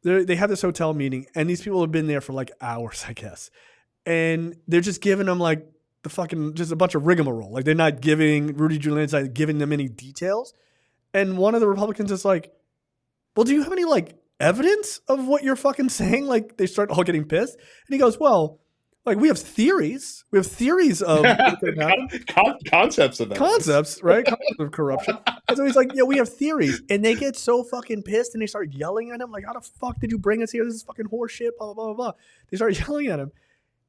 they have this hotel meeting, and these people have been there for like hours, I guess, and they're just giving them like the fucking just a bunch of rigmarole. Like they're not giving Rudy Giuliani's not giving them any details. And one of the Republicans is like, "Well, do you have any like evidence of what you're fucking saying?" Like they start all getting pissed, and he goes, "Well, like we have theories. We have theories of concepts of that. Concepts, right? Concepts of corruption." And so he's like, "Yeah, we have theories," and they get so fucking pissed, and they start yelling at him, like, "How the fuck did you bring us here? This is fucking horse shit." Blah blah blah blah. They start yelling at him.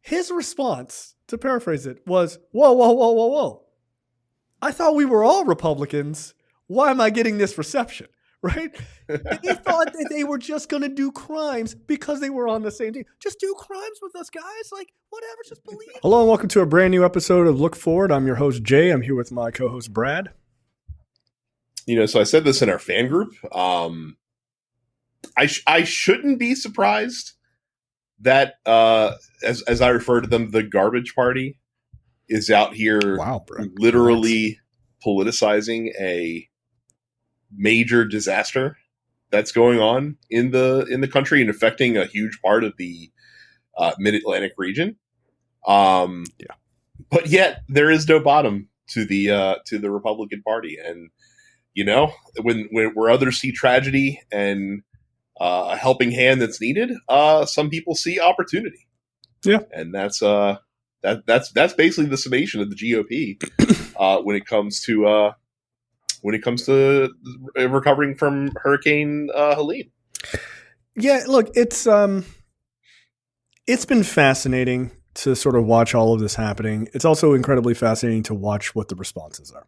His response, to paraphrase it, was, "Whoa, whoa, whoa, whoa, whoa! I thought we were all Republicans. Why am I getting this reception?" Right? They thought that they were just going to do crimes because they were on the same team. Just do crimes with us, guys. Like, whatever, just believe. Hello, and welcome to a brand new episode of Look Forward. I'm your host, Jay. I'm here with my co-host, Brad. So I said this in our fan group. I shouldn't be surprised that, as I refer to them, the garbage party is out here literally politicizing a major disaster that's going on in the country and affecting a huge part of the Mid-Atlantic region. But yet there is no bottom to the Republican Party, and when where others see tragedy and a helping hand that's needed, some people see opportunity. Yeah, and that's basically the summation of the GOP when it comes to recovering from Hurricane Helene. Yeah, look, it's been fascinating to sort of watch all of this happening. It's also incredibly fascinating to watch what the responses are.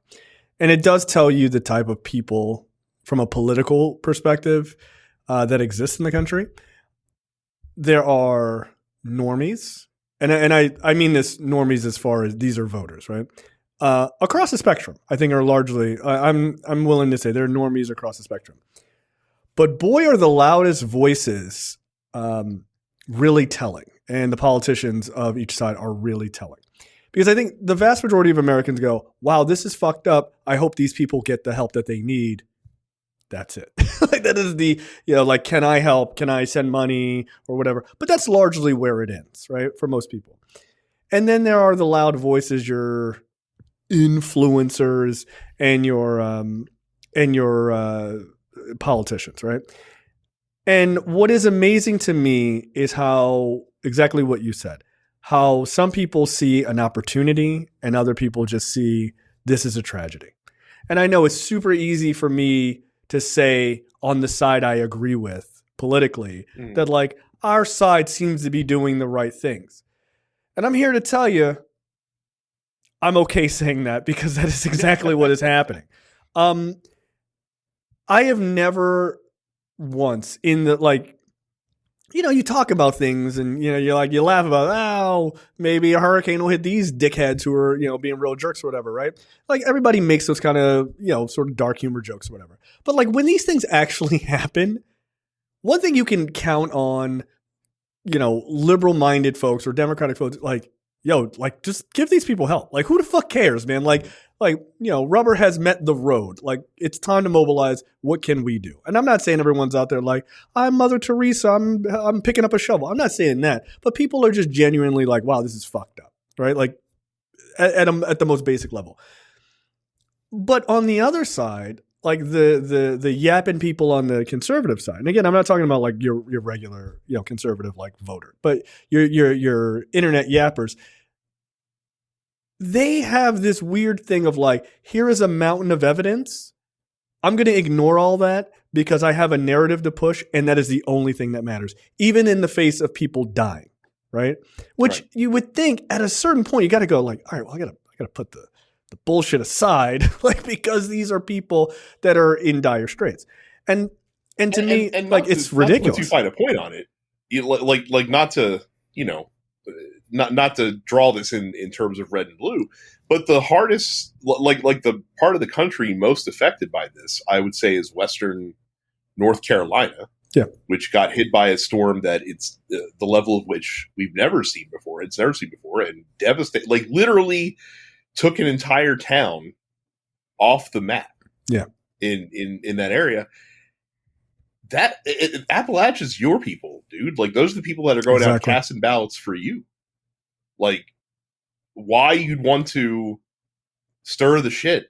And it does tell you the type of people from a political perspective that exist in the country. There are normies, and I mean this normies as far as these are voters, right? Across the spectrum, I think are largely, I'm willing to say they're normies across the spectrum. But boy, are the loudest voices really telling. And the politicians of each side are really telling. Because I think the vast majority of Americans go, wow, this is fucked up. I hope these people get the help that they need. That's it. Like that is the, like, can I help? Can I send money or whatever? But that's largely where it ends, right? For most people. And then there are the loud voices, your influencers and your politicians, right? And what is amazing to me is how exactly what you said, how some people see an opportunity and other people just see this is a tragedy. And I know it's super easy for me to say on the side I agree with politically that like our side seems to be doing the right things. And I'm here to tell you, I'm okay saying that because that is exactly what is happening. I have never once in the, like, you talk about things and, you're like, you laugh about, oh, maybe a hurricane will hit these dickheads who are, being real jerks or whatever, right? Like everybody makes those kind of, sort of dark humor jokes or whatever. But like when these things actually happen, one thing you can count on, liberal minded folks or Democratic folks, like, like just give these people help. Like who the fuck cares, man? Like, rubber has met the road. Like it's time to mobilize. What can we do? And I'm not saying everyone's out there like, I'm Mother Teresa. I'm picking up a shovel. I'm not saying that, but people are just genuinely like, wow, this is fucked up. Right. Like at the most basic level. But on the other side, like the yapping people on the conservative side. And again, I'm not talking about like your regular, conservative like voter, but your internet yappers. They have this weird thing of like, here is a mountain of evidence. I'm going to ignore all that because I have a narrative to push. And that is the only thing that matters, even in the face of people dying. Right. Which you would think at a certain point, you got to go like, all right, well, I got to put the bullshit aside, like, because these are people that are in dire straits. And to me, like, it's ridiculous. Not to find a point on it, like not to, not to draw this in terms of red and blue, but the hardest, like the part of the country most affected by this, I would say, is Western North Carolina, which got hit by a storm that it's the level of which we've never seen before. It's never seen before, and devastated, like literally took an entire town off the map. Yeah, in that area. Appalachia's your people, dude. Like, those are the people that are going out casting ballots for you. Like, why you'd want to stir the shit?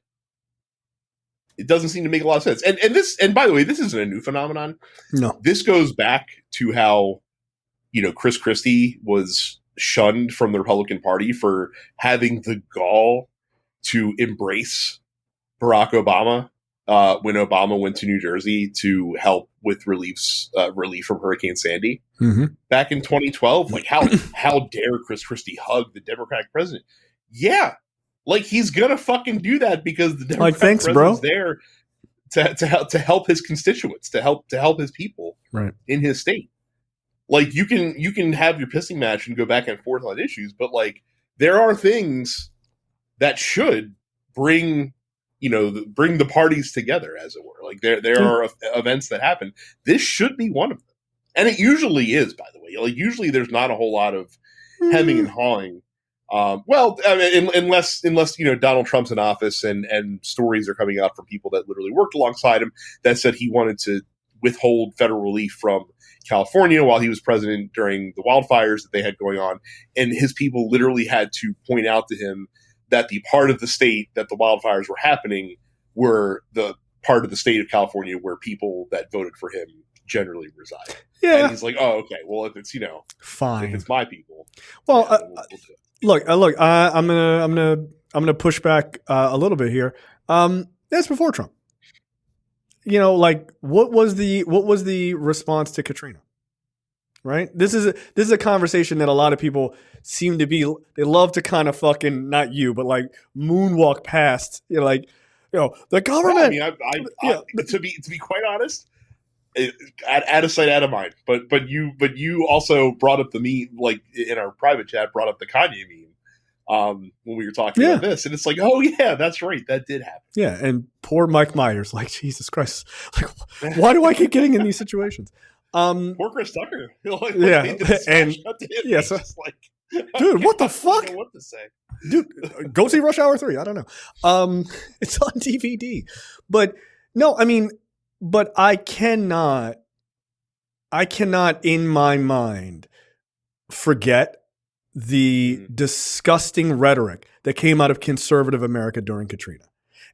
It doesn't seem to make a lot of sense. And by the way, this isn't a new phenomenon. No, this goes back to how, Chris Christie was shunned from the Republican Party for having the gall to embrace Barack Obama when Obama went to New Jersey to help with relief from Hurricane Sandy back in 2012. Like, how dare Chris Christie hug the Democratic president? Yeah, like, he's gonna fucking do that because the Democratic president's there to help his constituents, to help his people in his state. Like, you can have your pissing match and go back and forth on issues, but like, there are things that should bring the parties together, as it were. Like, there are events that happen. This should be one of them, and it usually is. By the way, like, usually there's not a whole lot of hemming and hawing. Well, I mean, unless Donald Trump's in office and stories are coming out from people that literally worked alongside him that said he wanted to withhold federal relief from California while he was president during the wildfires that they had going on, and his people literally had to point out to him that the part of the state that the wildfires were happening were the part of the state of California where people that voted for him generally reside. Yeah, and he's like, "Oh, okay. Well, if it's fine, if it's my people." Well, look. I'm gonna push back a little bit here. That's before Trump. Like, what was the response to Katrina? Right. This is a conversation that a lot of people seem to be. They love to kind of fucking, not you, but like moonwalk past. The government. Well, I mean, to be quite honest, out of sight, out of mind. But you also brought up the meme, like in our private chat, brought up the Kanye meme when we were talking about this, and it's like, oh yeah, that's right, that did happen. Yeah, and poor Mike Myers, like, Jesus Christ, like, why do I keep getting in these situations? Poor Chris Tucker. And yes, like, dude, what the fuck? I don't know what to say, dude? Go see Rush Hour 3. I don't know. It's on DVD, but no, I mean. But I cannot in my mind forget the disgusting rhetoric that came out of conservative America during Katrina.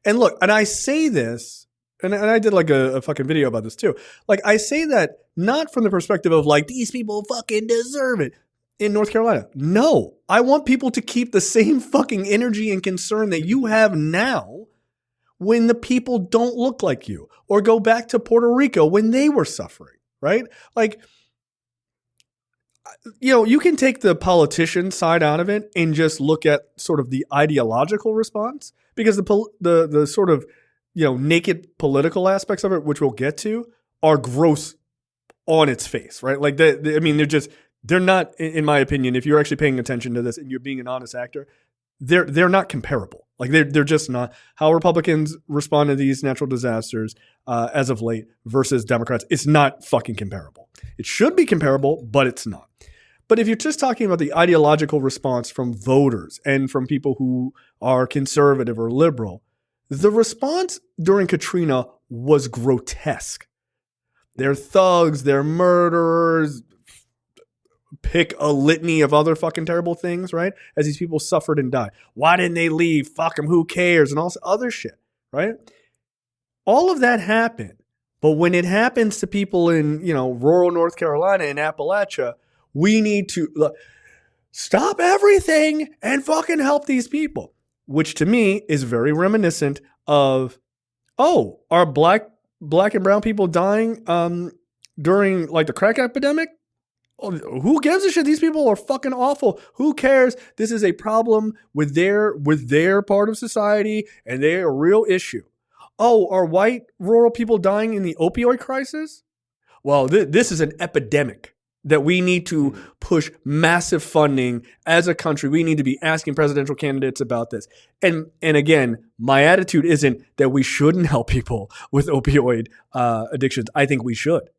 And look, and I say this, and I did like a fucking video about this too. Like, I say that not from the perspective of like, these people fucking deserve it in North Carolina. No, I want people to keep the same fucking energy and concern that you have now when the people don't look like you, or go back to Puerto Rico when they were suffering, right? Like, you can take the politician side out of it and just look at sort of the ideological response, because the sort of, naked political aspects of it, which we'll get to, are gross on its face, right? Like, they're not, in my opinion, if you're actually paying attention to this and you're being an honest actor, they're not comparable. Like, they're just not. How Republicans respond to these natural disasters as of late versus Democrats, it's not fucking comparable. It should be comparable, but it's not. But if you're just talking about the ideological response from voters and from people who are conservative or liberal, the response during Katrina was grotesque. They're thugs, they're murderers, pick a litany of other fucking terrible things, right? As these people suffered and died. Why didn't they leave? Fuck them, who cares? And all this other shit, right? All of that happened. But when it happens to people in, rural North Carolina and Appalachia, we need to stop everything and fucking help these people. Which to me is very reminiscent of, are black and brown people dying during like the crack epidemic? Who gives a shit? These people are fucking awful. Who cares? This is a problem with their part of society, and they're a real issue. Are white rural people dying in the opioid crisis? Well, this is an epidemic that we need to push massive funding as a country. We need to be asking presidential candidates about this. And again, my attitude isn't that we shouldn't help people with opioid addictions. I think we should.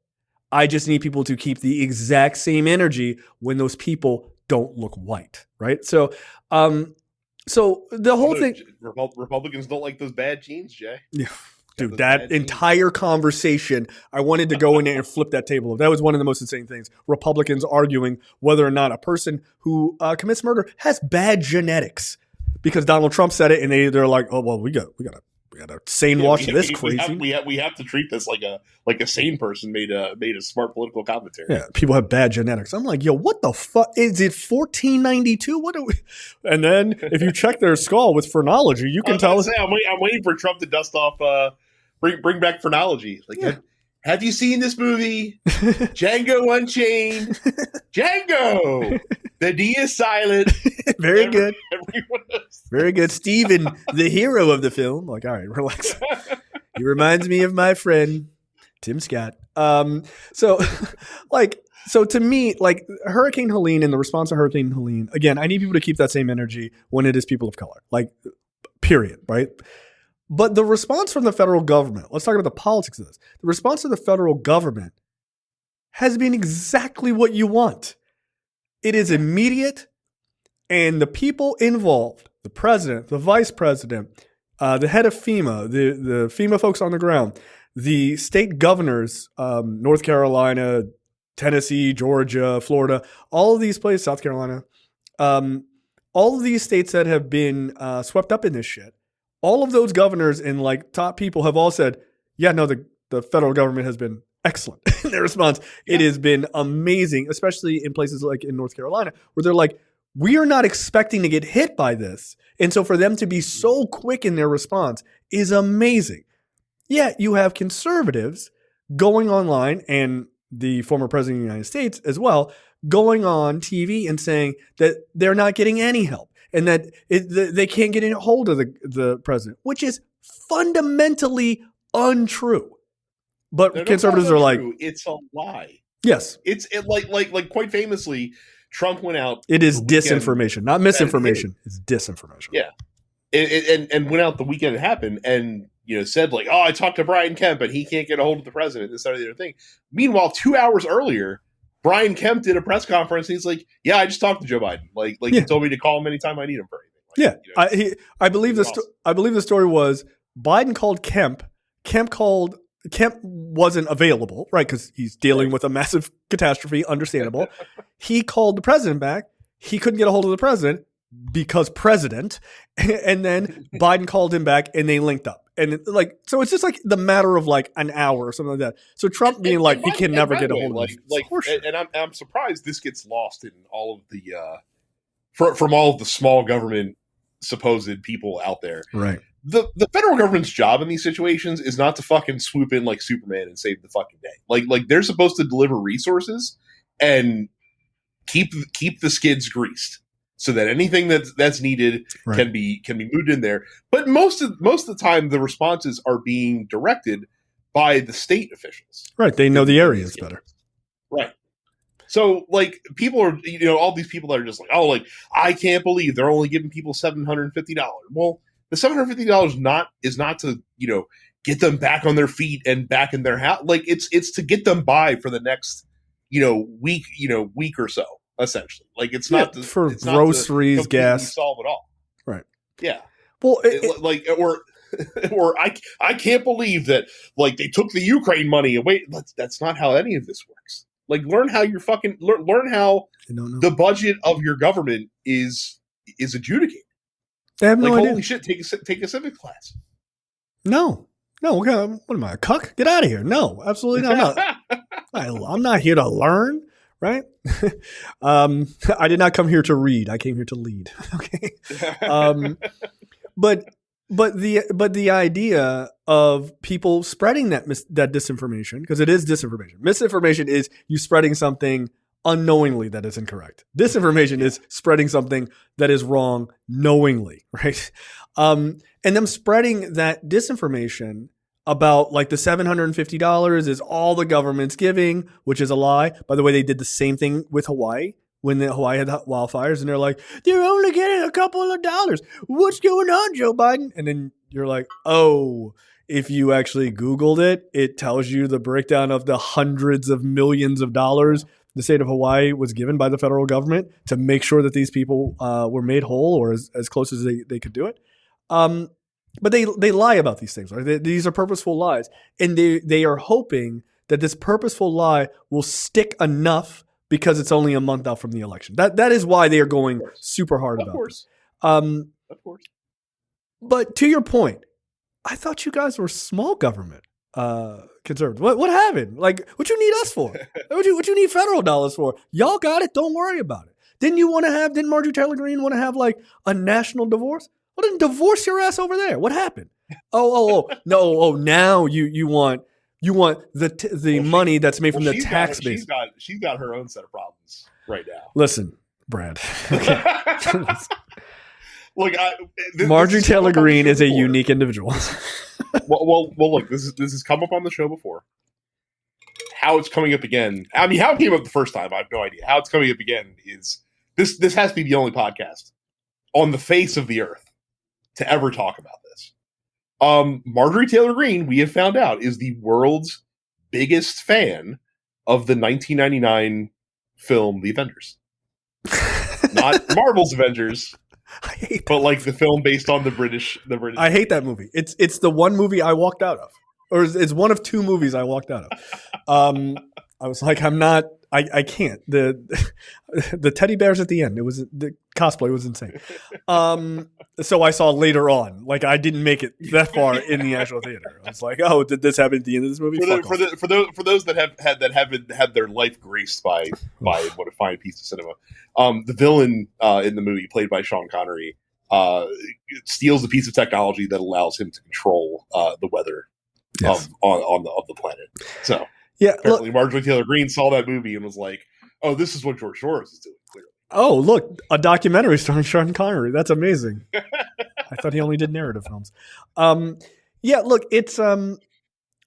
I just need people to keep the exact same energy when those people don't look white, right? So the whole thing. Republicans don't like those bad genes, Jay. Yeah, Dude, that entire conversation, I wanted to go in there and flip that table. That was one of the most insane things. Republicans arguing whether or not a person who commits murder has bad genetics, because Donald Trump said it, and they're like, "Oh well, we got to sane wash this crazy. We have to treat this like a sane person made a smart political commentary." Yeah, people have bad genetics. I'm like, yo, what the fuck is it? 1492? What are we? And then if you check their skull with phrenology, you can tell. I'm waiting for Trump to dust off. Bring back phrenology. Have you seen this movie, Django Unchained? Django. The D is silent. Very good. Very good. Steven, the hero of the film. Like, all right, relax. He reminds me of my friend, Tim Scott. So to me, like Hurricane Helene and the response to Hurricane Helene, again, I need people to keep that same energy when it is people of color. Like, period, right? But the response from the federal government, let's talk about the politics of this. The response to the federal government has been exactly what you want. It is immediate, and the people involved, the president, the vice president, the head of FEMA, the FEMA folks on the ground, the state governors, North Carolina, Tennessee, Georgia, Florida, all of these places, South Carolina, all of these states that have been swept up in this shit, all of those governors and like top people have all said, yeah, no, the federal government has been excellent in their response. Yeah. It has been amazing, especially in places like in North Carolina, where they're like, we are not expecting to get hit by this. And so for them to be so quick in their response is amazing. Yet you have conservatives going online, and the former president of the United States as well, going on TV and saying that they're not getting any help, and that they can't get a hold of the president, which is fundamentally untrue. But conservatives are like, it's a lie. Yes, it's like quite famously, Trump went out. It is disinformation, not misinformation. It's disinformation. Yeah, and went out the weekend it happened, and said like, oh, I talked to Brian Kemp and he can't get a hold of the president. This, that, or the other thing. Meanwhile, 2 hours earlier, Brian Kemp did a press conference. And he's like, yeah, I just talked to Joe Biden. He told me to call him anytime I need him for anything. I believe the story was Biden called Kemp. Kemp wasn't available, right? Because he's dealing with a massive catastrophe. Understandable. He called the president back. He couldn't get a hold of the president because president. And then Biden called him back, and they linked up. And so it's just like the matter of like an hour or something like that. So Trump being like, he can never get a hold of him. And I'm surprised this gets lost in all of the from all of the small government supposed people out there. Right. The federal government's job in these situations is not to fucking swoop in like Superman and save the fucking day. Like they're supposed to deliver resources and keep the skids greased, so that anything that's needed can be moved in there. But most of the time, the responses are being directed by the state officials. Right, they know the areas better. Right. So, like, people are, all these people that are just like, oh, like, I can't believe they're only giving people $750. Well, the $750 is not to, get them back on their feet and back in their house. Like, it's to get them by for the next, week or so. Essentially, like it's not for groceries, gas, solve it all. Right? Yeah. Well, or I can't believe that like they took the Ukraine money away. That's not how any of this works. Like, learn how you're learn how the budget of your government is adjudicated. They have no idea. Holy shit! Take a civics class. No. What am I, a cuck? Get out of here! No, absolutely not. I'm not here to learn. Right? I did not come here to read. I came here to lead. Okay. But the idea of people spreading that disinformation, because it is disinformation. Misinformation is you spreading something unknowingly that is incorrect. Disinformation is spreading something that is wrong knowingly, right? And them spreading that disinformation about like the $750 is all the government's giving, which is a lie. By the way, they did the same thing with Hawaii when Hawaii had the wildfires, and they're like, they're only getting a couple of dollars. What's going on, Joe Biden? And then you're like, oh, if you actually Googled it, it tells you the breakdown of the hundreds of millions of dollars the state of Hawaii was given by the federal government to make sure that these people were made whole, or as close as they could do it. But they lie about these things, right? These are purposeful lies. And they are hoping that this purposeful lie will stick enough because it's only a month out from the election. That is why they are going super hard about it. Of course. But to your point, I thought you guys were small government conservatives. What happened? Like, what you need us for? What you need federal dollars for? Y'all got it. Don't worry about it. Didn't Marjorie Taylor Greene want to have like a national divorce? Well, then divorce your ass over there. What happened? No. Now you want the money that's made from the tax base. She's got her own set of problems right now. Listen, Brad. Okay. Look, Marjorie Taylor Greene is a unique individual. well, look, this has come up on the show before. How it's coming up again? I mean, how it came up the first time, I have no idea. How it's coming up again is this has to be the only podcast on the face of the earth to ever talk about this. Marjorie Taylor Greene, we have found out, is the world's biggest fan of the 1999 film The Avengers. Not Marvel's Avengers, but like the film based on the British. I hate that movie. It's the one movie I walked out of, or it's one of two movies I walked out of. I was like, I can't. The teddy bears at the end. The cosplay was insane. So I saw later on. Like, I didn't make it that far in the actual theater. I was like, oh, did this happen at the end of this movie? For those that haven't had their life graced by what a fine piece of cinema. The villain in the movie, played by Sean Connery, steals a piece of technology that allows him to control the weather of the planet. So. Yeah, apparently Marjorie Taylor Greene saw that movie and was like, "Oh, this is what George Soros is doing." Clearly. Oh, look, a documentary starring Sean Connery. That's amazing. I thought he only did narrative films. Yeah, look, it's that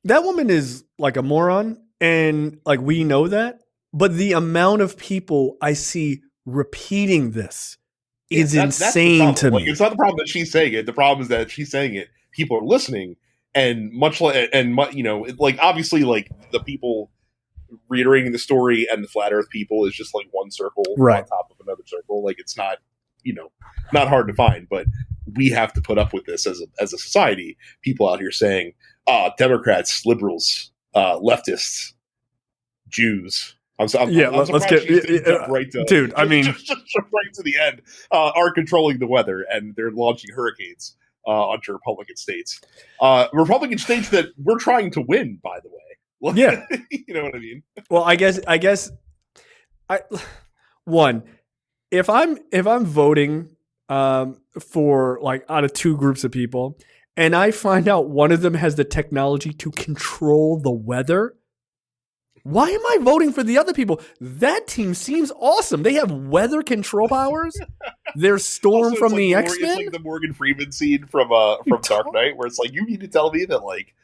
woman is like a moron, and like we know that. But the amount of people I see repeating this is insane to me. Like, it's not the problem that she's saying it. The problem is that she's saying it. People are listening. And like obviously, like the people reiterating the story and the flat Earth people is just like one circle on top of another circle. Like, it's not, not hard to find. But we have to put up with this as a society. People out here saying, Democrats, liberals, leftists, Jews. Let's get right to, dude. I mean, just right to the end. Are controlling the weather, and they're launching hurricanes onto Republican states. Republican states that we're trying to win, by the way. Yeah. You know what I mean? Well, I guess if I'm voting for like out of two groups of people, and I find out one of them has the technology to control the weather, why am I voting for the other people? That team seems awesome. They have weather control powers. They're Storm also, from the X-Men. It's like the Morgan Freeman scene from Dark Knight, where it's like, you mean to tell me that like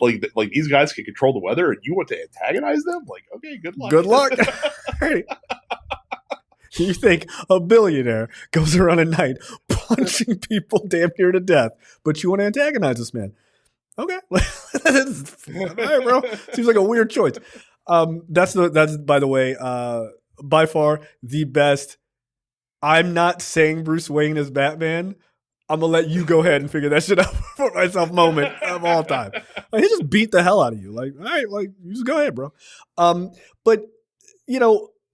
like these guys can control the weather, and you want to antagonize them? Like, okay, good luck. Good luck. You think a billionaire goes around at night punching people damn near to death, but you want to antagonize this man? Okay. All right, bro. Seems like a weird choice. That's by the way, by far the best. I'm not saying Bruce Wayne is Batman. I'm gonna let you go ahead and figure that shit out for myself moment of all time. Like, he just beat the hell out of you. Like, all right, like, you just go ahead, bro. But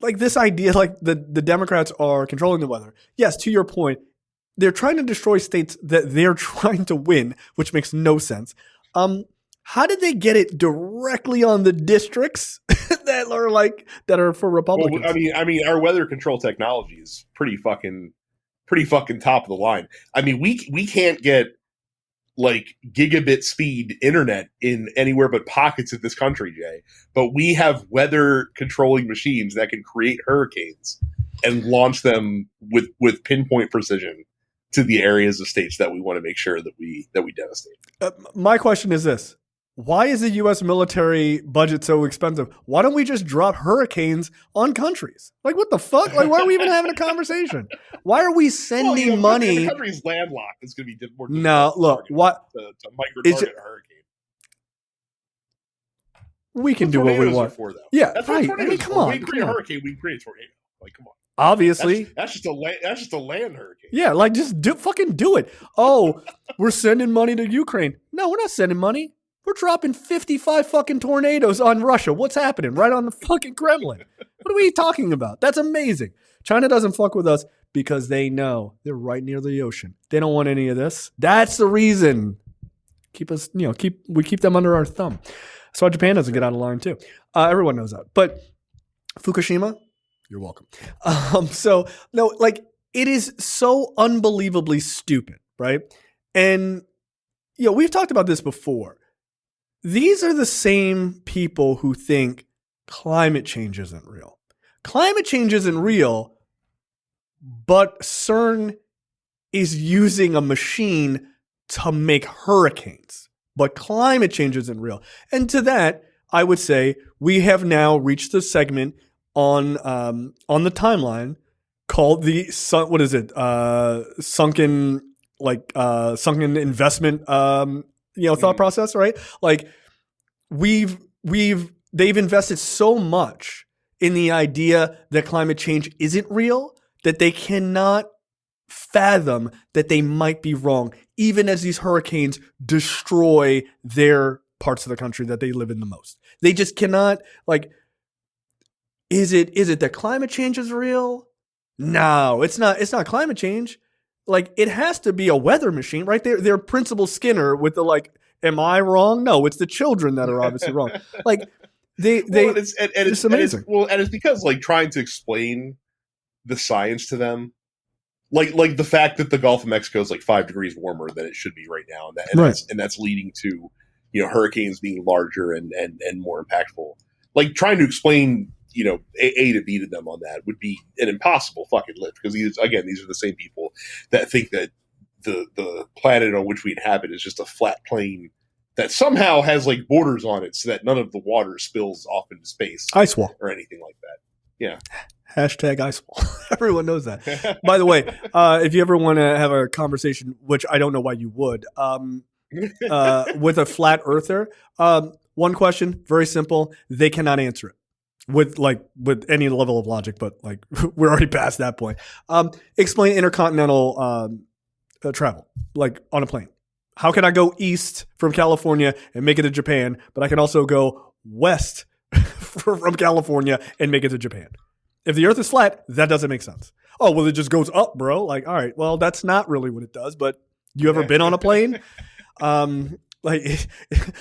like this idea, like the Democrats are controlling the weather. Yes, to your point, they're trying to destroy states that they're trying to win, which makes no sense. How did they get it directly on the districts that are for Republicans? Well, I mean, our weather control technology is pretty fucking top of the line. I mean, we can't get like gigabit speed internet in anywhere but pockets of this country, Jay. But we have weather controlling machines that can create hurricanes and launch them with pinpoint precision to the areas of states that we want to make sure that we devastate. My question is this. Why is the U.S. military budget so expensive? Why don't we just drop hurricanes on countries? Like, what the fuck? Like, why are we even having a conversation? Why are we sending money? If the country's landlocked, it's going to be more difficult. No, look, what to micro-target a hurricane. We can do what we want. For, though. Yeah, that's right. What I mean, come on. We create a hurricane, we create a tornado. Like, come on. obviously. That's just a land hurricane. Yeah, like just fucking do it. Oh, we're sending money to Ukraine. No, we're not sending money. We're dropping 55 fucking tornadoes on Russia. What's happening? Right on the fucking Kremlin. What are we talking about? That's amazing. China doesn't fuck with us because they know they're right near the ocean. They don't want any of this. That's the reason. We keep them under our thumb. That's why Japan doesn't get out of line too. Everyone knows that. But Fukushima, you're welcome. So no, like it is so unbelievably stupid, right? And we've talked about this before. These are the same people who think climate change isn't real. Climate change isn't real, but CERN is using a machine to make hurricanes. But climate change isn't real. And to that, I would say we have now reached the segment on the timeline called the sunken investment thought process, right? Like they've invested so much in the idea that climate change isn't real that they cannot fathom that they might be wrong, even as these hurricanes destroy their parts of the country that they live in the most. They just cannot, like, is it that climate change is real? No, it's not. It's not climate change. Like, it has to be a weather machine, right? They're Principal Skinner with the, like, am I wrong? No, it's the children that are obviously wrong. Like, it's amazing. And it's because, like, trying to explain the science to them, like the fact that the Gulf of Mexico is like 5 degrees warmer than it should be right now, and that's leading to hurricanes being larger and more impactful. Like, trying to explain A to B to them on that would be an impossible fucking lift, because these are the same people that think that the planet on which we inhabit is just a flat plane that somehow has like borders on it so that none of the water spills off into space, ice wall or anything like that. Yeah. Hashtag ice wall. Everyone knows that. By the way, if you ever want to have a conversation, which I don't know why you would, with a flat earther, one question, very simple. They cannot answer it with any level of logic, but like we're already past that point. Explain intercontinental travel, like on a plane. How can I go east from California and make it to Japan, but I can also go west from California and make it to Japan? If the earth is flat, that doesn't make sense. Oh, well, it just goes up, bro. Like, all right, well, that's not really what it does, but you ever been on a plane? Like,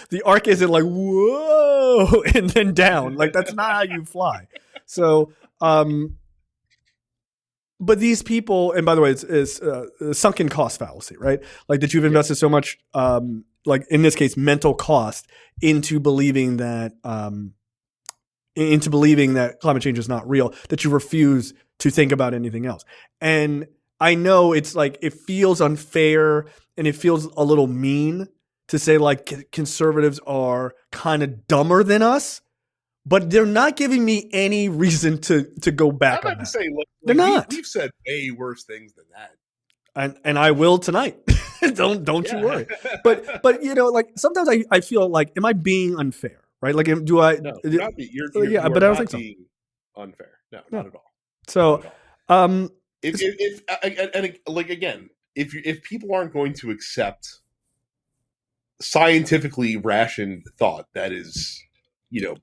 the arc isn't like, whoa, and then down. Like, that's not how you fly. So, but these people, and by the way, it's sunken cost fallacy, right? Like, that you've invested so much, like in this case, mental cost into believing that climate change is not real, that you refuse to think about anything else. And I know it's like, it feels unfair and it feels a little mean to say like conservatives are kind of dumber than us, but they're not giving me any reason to go back on that. Say, look, they're not. We've said way worse things than that. And I will tonight. don't you worry. But like sometimes I feel like, am I being unfair? Right? Like, do I? No, yeah, but I don't think so. Unfair? No, not at all. So, if people aren't going to accept scientifically rationed thought that is,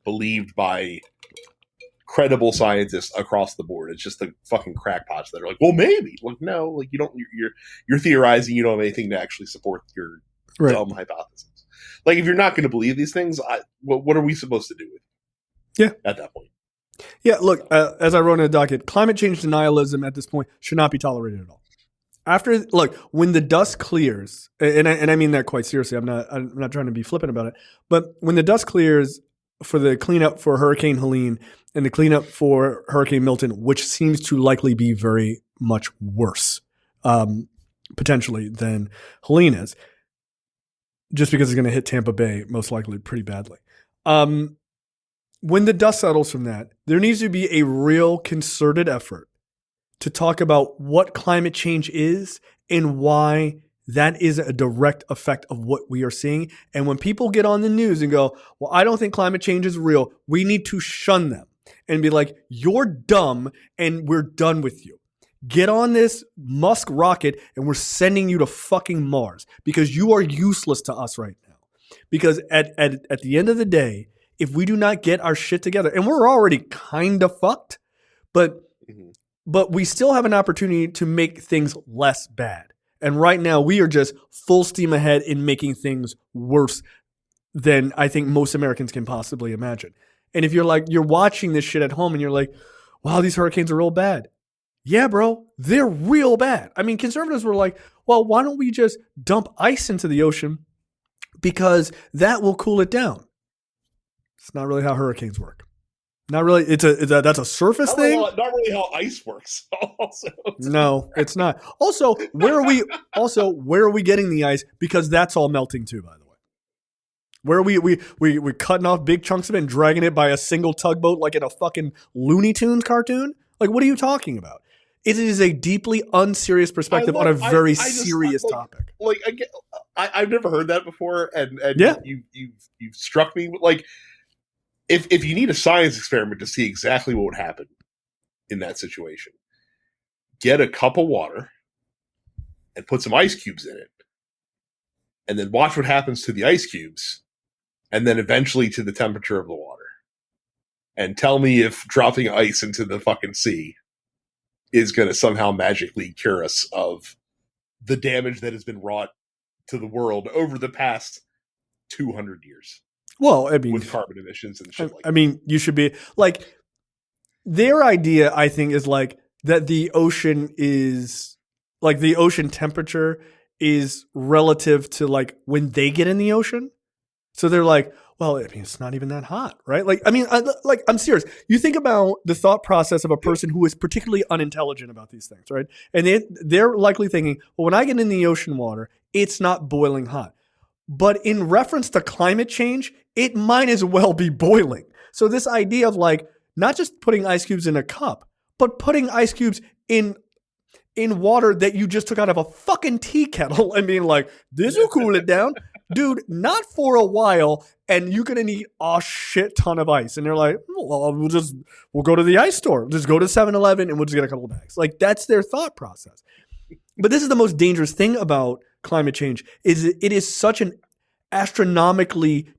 believed by credible scientists across the board, it's just the fucking crackpots that are like, well, maybe. Like, no, like you don't. You're theorizing. You don't have anything to actually support your dumb hypothesis. Like, if you're not going to believe these things, what are we supposed to do with it? Yeah. At that point. Yeah, look, as I wrote in the docket, climate change denialism at this point should not be tolerated at all. When the dust clears, and I mean that quite seriously, I'm not trying to be flippant about it, but when the dust clears for the cleanup for Hurricane Helene and the cleanup for Hurricane Milton, which seems to likely be very much worse, potentially, than Helene is, just because it's going to hit Tampa Bay most likely pretty badly. When the dust settles from that, there needs to be a real concerted effort to talk about what climate change is and why that is a direct effect of what we are seeing. And when people get on the news and go, well, I don't think climate change is real, we need to shun them and be like, you're dumb and we're done with you. Get on this Musk rocket and we're sending you to fucking Mars because you are useless to us right now. Because at the end of the day, if we do not get our shit together, and we're already kind of fucked, but we still have an opportunity to make things less bad. And right now we are just full steam ahead in making things worse than I think most Americans can possibly imagine. And if you're watching this shit at home and you're like, wow, these hurricanes are real bad. Yeah, bro, they're real bad. I mean, conservatives were like, well, why don't we just dump ice into the ocean because that will cool it down. It's not really how hurricanes work. Not really. That's a surface thing. Not really how ice works. Also, no, it's not. Also, where are we getting the ice? Because that's all melting too, by the way. Where we're cutting off big chunks of it and dragging it by a single tugboat like in a fucking Looney Tunes cartoon? Like, what are you talking about? It is a deeply unserious perspective on a very serious topic. Like, I've never heard that before, and yeah. you've struck me like if you need a science experiment to see exactly what would happen in that situation, get a cup of water and put some ice cubes in it, and then watch what happens to the ice cubes, and then eventually to the temperature of the water. And tell me if dropping ice into the fucking sea is going to somehow magically cure us of the damage that has been wrought to the world over the past 200 years. Well, I mean, with carbon emissions and shit like that. I mean, you should be like, their idea, I think, is like that the ocean is like the ocean temperature is relative to like when they get in the ocean. So they're like, well, I mean, it's not even that hot, right? Like, I mean, I'm serious. You think about the thought process of a person who is particularly unintelligent about these things, right? And they're likely thinking, well, when I get in the ocean water, it's not boiling hot. But in reference to climate change, it might as well be boiling. So this idea of like, not just putting ice cubes in a cup, but putting ice cubes in water that you just took out of a fucking tea kettle and being like, this will cool it down. Dude, not for a while, and you're going to need a shit ton of ice. And they're like, well, we'll go to the ice store. Just go to 7-Eleven and we'll just get a couple of bags. Like, that's their thought process. But this is the most dangerous thing about climate change is it is such an astronomically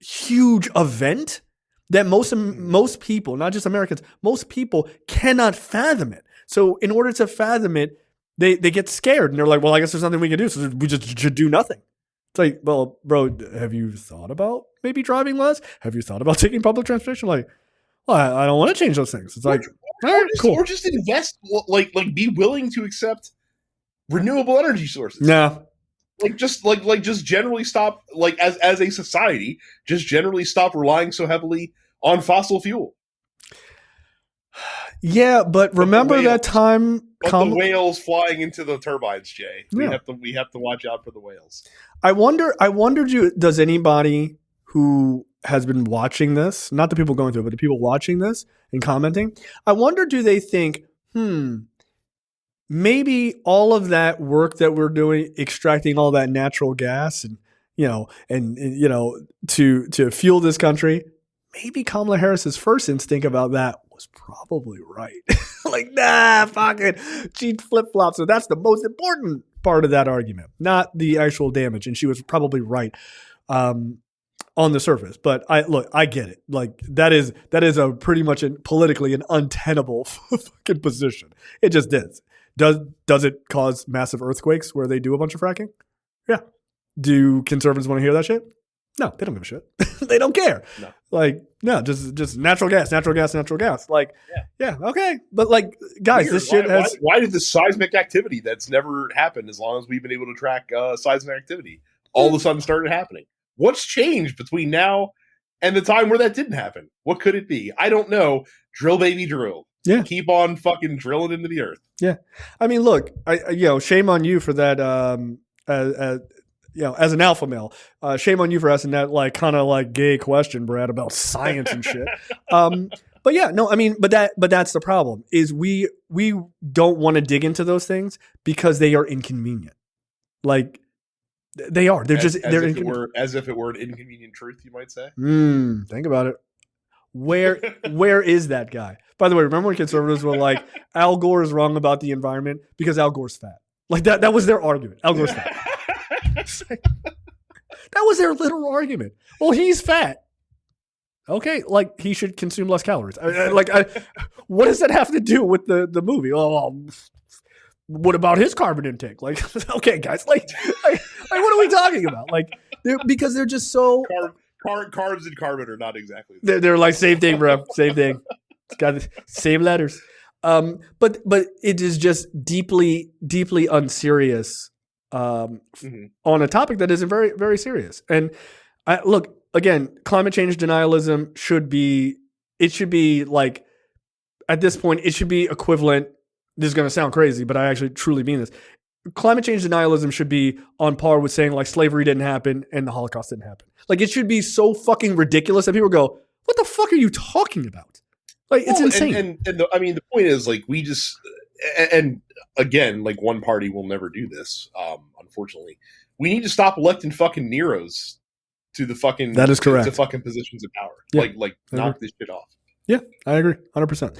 huge event that most people, not just Americans, most people cannot fathom it. So in order to fathom it, they get scared and they're like, well, I guess there's nothing we can do. So we just should do nothing. It's like, well, bro, have you thought about maybe driving less? Have you thought about taking public transportation? Like, well, I don't want to change those things. It's like, all right, cool. Or just invest, like be willing to accept renewable energy sources. Yeah. Just generally stop, like as a society, just generally stop relying so heavily on fossil fuel. Yeah, but remember that time the whales flying into the turbines, Jay. Yeah. We have to watch out for the whales. I wonder, does anybody who has been watching this, not the people going through it, but the people watching this and commenting, I wonder, do they think, maybe all of that work that we're doing, extracting all that natural gas and to fuel this country, maybe Kamala Harris's first instinct about that was probably right. Like, nah, fuck it. She flip-flops. So that's the most important part of that argument, not the actual damage. And she was probably right on the surface. But I get it. Like, that is a pretty much politically an untenable fucking position. It just is. Does it cause massive earthquakes where they do a bunch of fracking? Yeah. Do conservatives want to hear that shit? No, they don't give a shit. They don't care. No. Like, no, just natural gas. Like, yeah, okay. But like, guys, weird. This shit has. Why did the seismic activity that's never happened as long as we've been able to track seismic activity all of a sudden started happening? What's changed between now and the time where that didn't happen? What could it be? I don't know. Drill, baby, drill. Yeah. Keep on fucking drilling into the earth. Yeah. I mean, look, shame on you for that. As an alpha male, shame on you for asking that like kind of like gay question, Brad, about science and shit. But yeah, no, I mean, but that's the problem is we don't want to dig into those things because they are inconvenient. Like they are. They're as if it were an inconvenient truth, you might say. Think about it. Where is that guy? By the way, remember when conservatives were like, Al Gore is wrong about the environment because Al Gore's fat? Like that was their argument. Al Gore's fat. That was their literal argument. Well, he's fat. Okay, like he should consume less calories. What does that have to do with the movie? Oh, what about his carbon intake? Like, okay, guys, like what are we talking about? Like, because they're just so carbs and carbon are not exactly. They're like same thing, bro. Same thing. It's got the same letters. But it is just deeply, deeply unserious on a topic that isn't very, very serious. And look, again, climate change denialism should be like, at this point, it should be equivalent. This is going to sound crazy, but I actually truly mean this. Climate change denialism should be on par with saying like slavery didn't happen and the Holocaust didn't happen. Like it should be so fucking ridiculous that people go, what the fuck are you talking about? Like it's insane. The point is like we just and again like one party will never do this. Unfortunately, we need to stop electing fucking Neros to the fucking that is correct to fucking positions of power. Yeah, like knock this shit off. Yeah, I agree, 100%.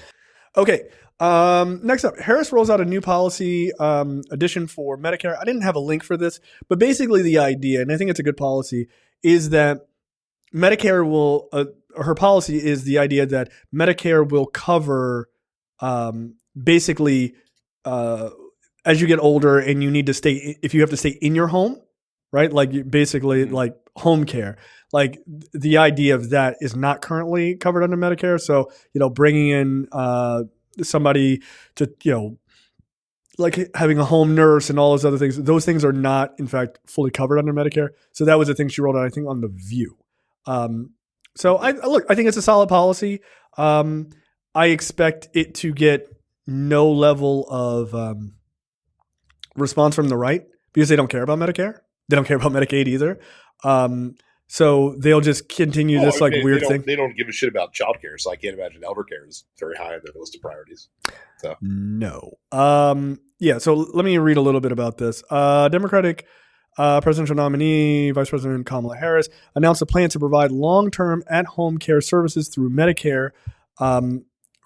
Okay. Next up, Harris rolls out a new policy addition for Medicare. I didn't have a link for this, but basically the idea, and I think it's a good policy, is that Medicare will. Her policy is the idea that Medicare will cover basically as you get older and you need to stay, if you have to stay in your home, right? Like basically like home care. Like the idea of that is not currently covered under Medicare. So, bringing in somebody to, like having a home nurse and all those other things, those things are not, in fact, fully covered under Medicare. So that was the thing she rolled out, I think, on The View. So I think it's a solid policy. I expect it to get no level of response from the right because they don't care about Medicare. They don't care about Medicaid either. So they'll just continue this weird thing. They don't give a shit about childcare, so I can't imagine elder care is very high on their list of priorities. So no. So let me read a little bit about this. Democratic presidential nominee, Vice President Kamala Harris, announced a plan to provide long-term at-home care services through Medicare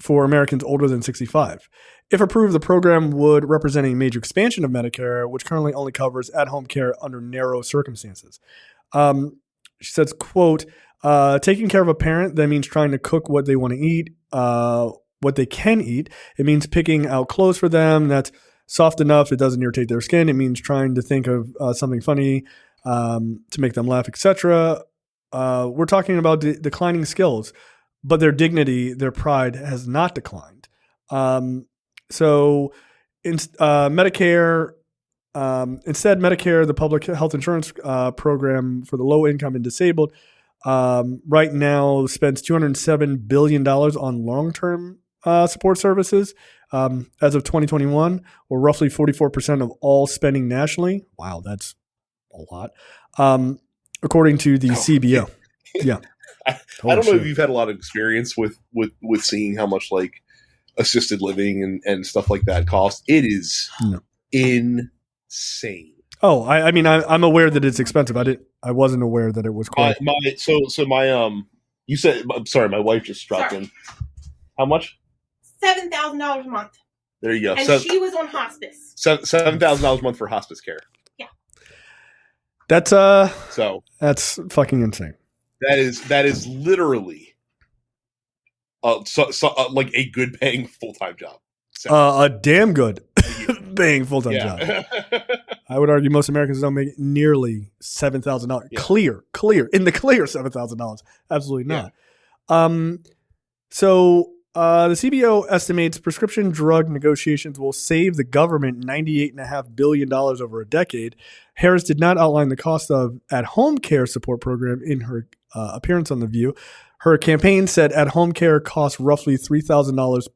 for Americans older than 65. If approved, the program would represent a major expansion of Medicare, which currently only covers at-home care under narrow circumstances. She says, quote, taking care of a parent, that means trying to cook what they want to eat, what they can eat. It means picking out clothes for them that's soft enough it doesn't irritate their skin. It means trying to think of something funny to make them laugh, etc. We're talking about declining skills, but their dignity, their pride has not declined. Medicare, instead, Medicare, the public health insurance program for the low income and disabled, right now spends $207 billion on long-term support services as of 2021, or roughly 44% of all spending nationally. Wow, that's a lot. According to the CBO. Yeah. I don't know if you've had a lot of experience with seeing how much like assisted living and stuff like that costs. It is insane. Oh, I mean, I'm aware that it's expensive. I wasn't aware that it was quite. You said, I'm sorry, my wife just dropped in. How much? $7,000 a month. There you go. And she was on hospice. $7,000 a month for hospice care. Yeah. That's fucking insane. That is literally like a good paying full-time job. A damn good paying full-time job. I would argue most Americans don't make nearly $7,000. Yeah. Clear $7,000. Absolutely not. Yeah. The CBO estimates prescription drug negotiations will save the government $98.5 billion over a decade. Harris did not outline the cost of at-home care support program in her appearance on The View. Her campaign said at-home care costs roughly $3,000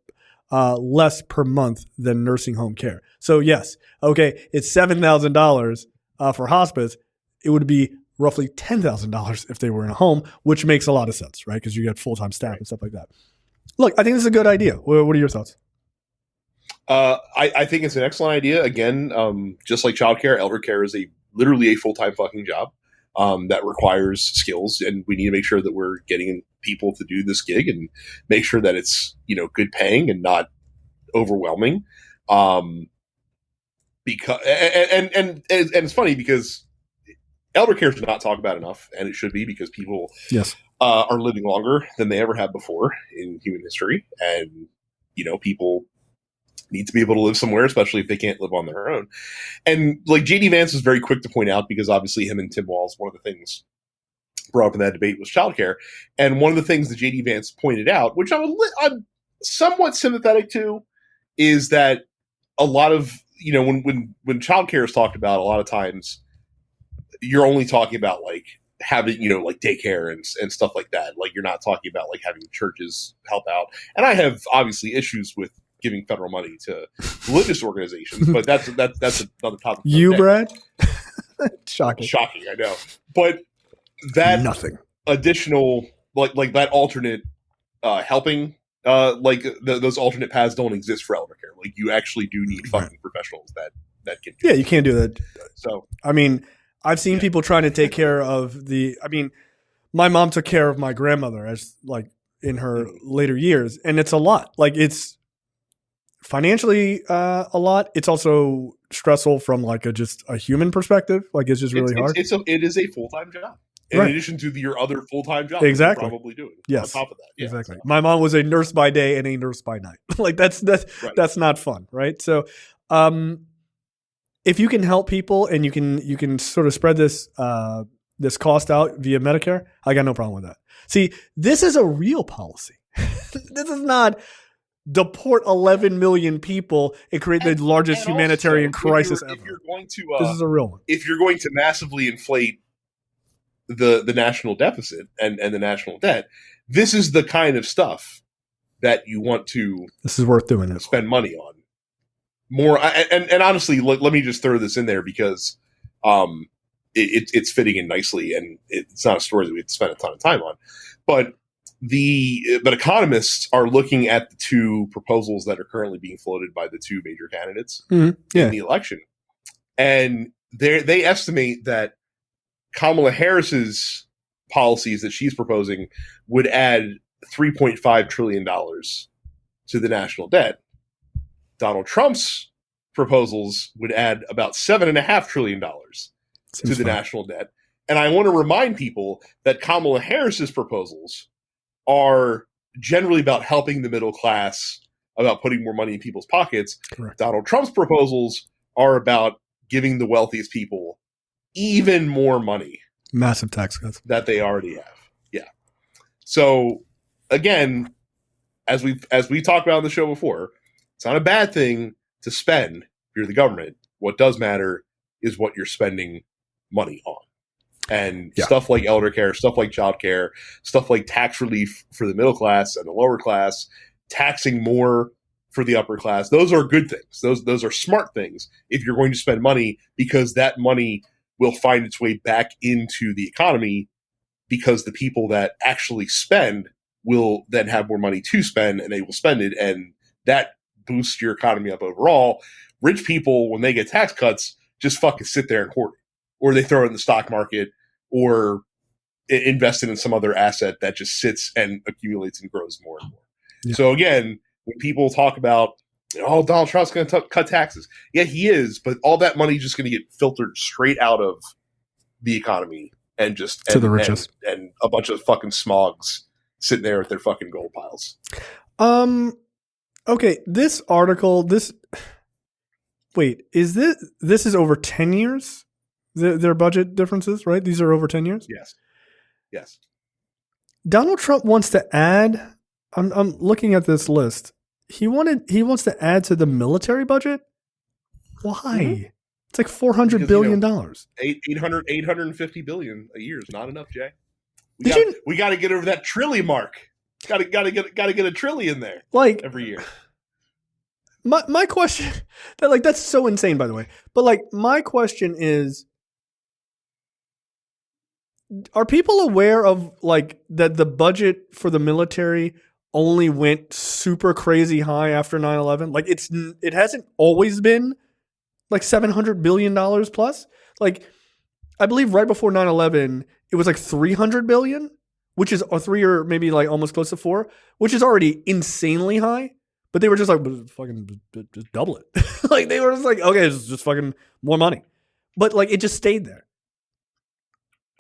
less per month than nursing home care. So yes, okay, it's $7,000 for hospice. It would be roughly $10,000 if they were in a home, which makes a lot of sense, right? Because you get full-time staff and stuff like that. Look, I think this is a good idea. What are your thoughts? I think it's an excellent idea. Again, just like childcare, elder care is literally a full-time fucking job that requires skills, and we need to make sure that we're getting people to do this gig and make sure that it's, good paying and not overwhelming. Because and it's funny because elder care is not talked about enough, and it should be, because people are living longer than they ever have before in human history, and people need to be able to live somewhere, especially if they can't live on their own. And like JD Vance was very quick to point out, because obviously him and Tim Walz, one of the things brought up in that debate was childcare, and one of the things that JD Vance pointed out, which I'm somewhat sympathetic to, is that a lot of when childcare is talked about, a lot of times you're only talking about like having like daycare and stuff like that. Like, you're not talking about like having churches help out. And I have obviously issues with giving federal money to religious organizations, but that's another topic. You, Brad? Shocking, I know. But that nothing additional like that alternate helping. Those alternate paths don't exist for elder care. Like, you actually do need fucking professionals that can do it. You can't do that. So, I mean, I've seen people trying to take care of my mom took care of my grandmother as like in her later years, and it's a lot. Like, it's financially a lot. It's also stressful from like just a human perspective. Like, it's just really hard. It is a full-time job. In addition to your other full-time job, exactly, you're probably doing. Yes, on top of that, exactly. So. My mom was a nurse by day and a nurse by night. Like, that's not fun, right? So, if you can help people and you can sort of spread this cost out via Medicare, I got no problem with that. See, this is a real policy. This is not deport 11 million people and create the largest humanitarian crisis ever. If you're going to, this is a real one. If you're going to massively inflate the national deficit and the national debt, this is the kind of stuff that you want to. This is worth doing. Spend money on more. And honestly, let me just throw this in there because it's fitting in nicely, and it's not a story that we have to spend a ton of time on. But economists are looking at the two proposals that are currently being floated by the two major candidates in the election, and they estimate that Kamala Harris's policies that she's proposing would add $3.5 trillion to the national debt. Donald Trump's proposals would add about $7.5 trillion to the national debt. And I want to remind people that Kamala Harris's proposals are generally about helping the middle class, about putting more money in people's pockets. Correct. Donald Trump's proposals are about giving the wealthiest people even more money. Massive tax cuts. That they already have. Yeah. So again, as we talked about on the show before, it's not a bad thing to spend if you're the government. What does matter is what you're spending money on. And stuff like elder care, stuff like child care, stuff like tax relief for the middle class and the lower class, taxing more for the upper class. Those are good things. Those are smart things if you're going to spend money, because that money will find its way back into the economy, because the people that actually spend will then have more money to spend, and they will spend it, and that boosts your economy up overall. Rich people, when they get tax cuts, just fucking sit there and hoard it, or they throw it in the stock market, or invest it in some other asset that just sits and accumulates and grows more and more. Yeah. So again, when people talk about, Donald Trump's going to cut taxes. Yeah, he is, but all that money is just going to get filtered straight out of the economy and just to the richest, and a bunch of fucking smogs sitting there with their fucking gold piles. Okay, this article, this is over 10 years? Their budget differences, right? These are over 10 years? Yes. Donald Trump wants to add, I'm looking at this list. He wants to add to the military budget. Why? Mm-hmm. It's like $400 billion. $850 billion a year is not enough, Jay. We got to get over that trillion mark. Got to get a trillion there. Like every year. My question, that's so insane, by the way. But my question is, are people aware of that the budget for the military only went super crazy high after 9/11? It hasn't always been $700 billion plus. I believe right before 9/11, it was $300 billion, which is a 3 or maybe like almost close to 4, which is already insanely high. But they were just like, fucking just double it. Like they were just like, okay, it's just fucking more money. But like it just stayed there.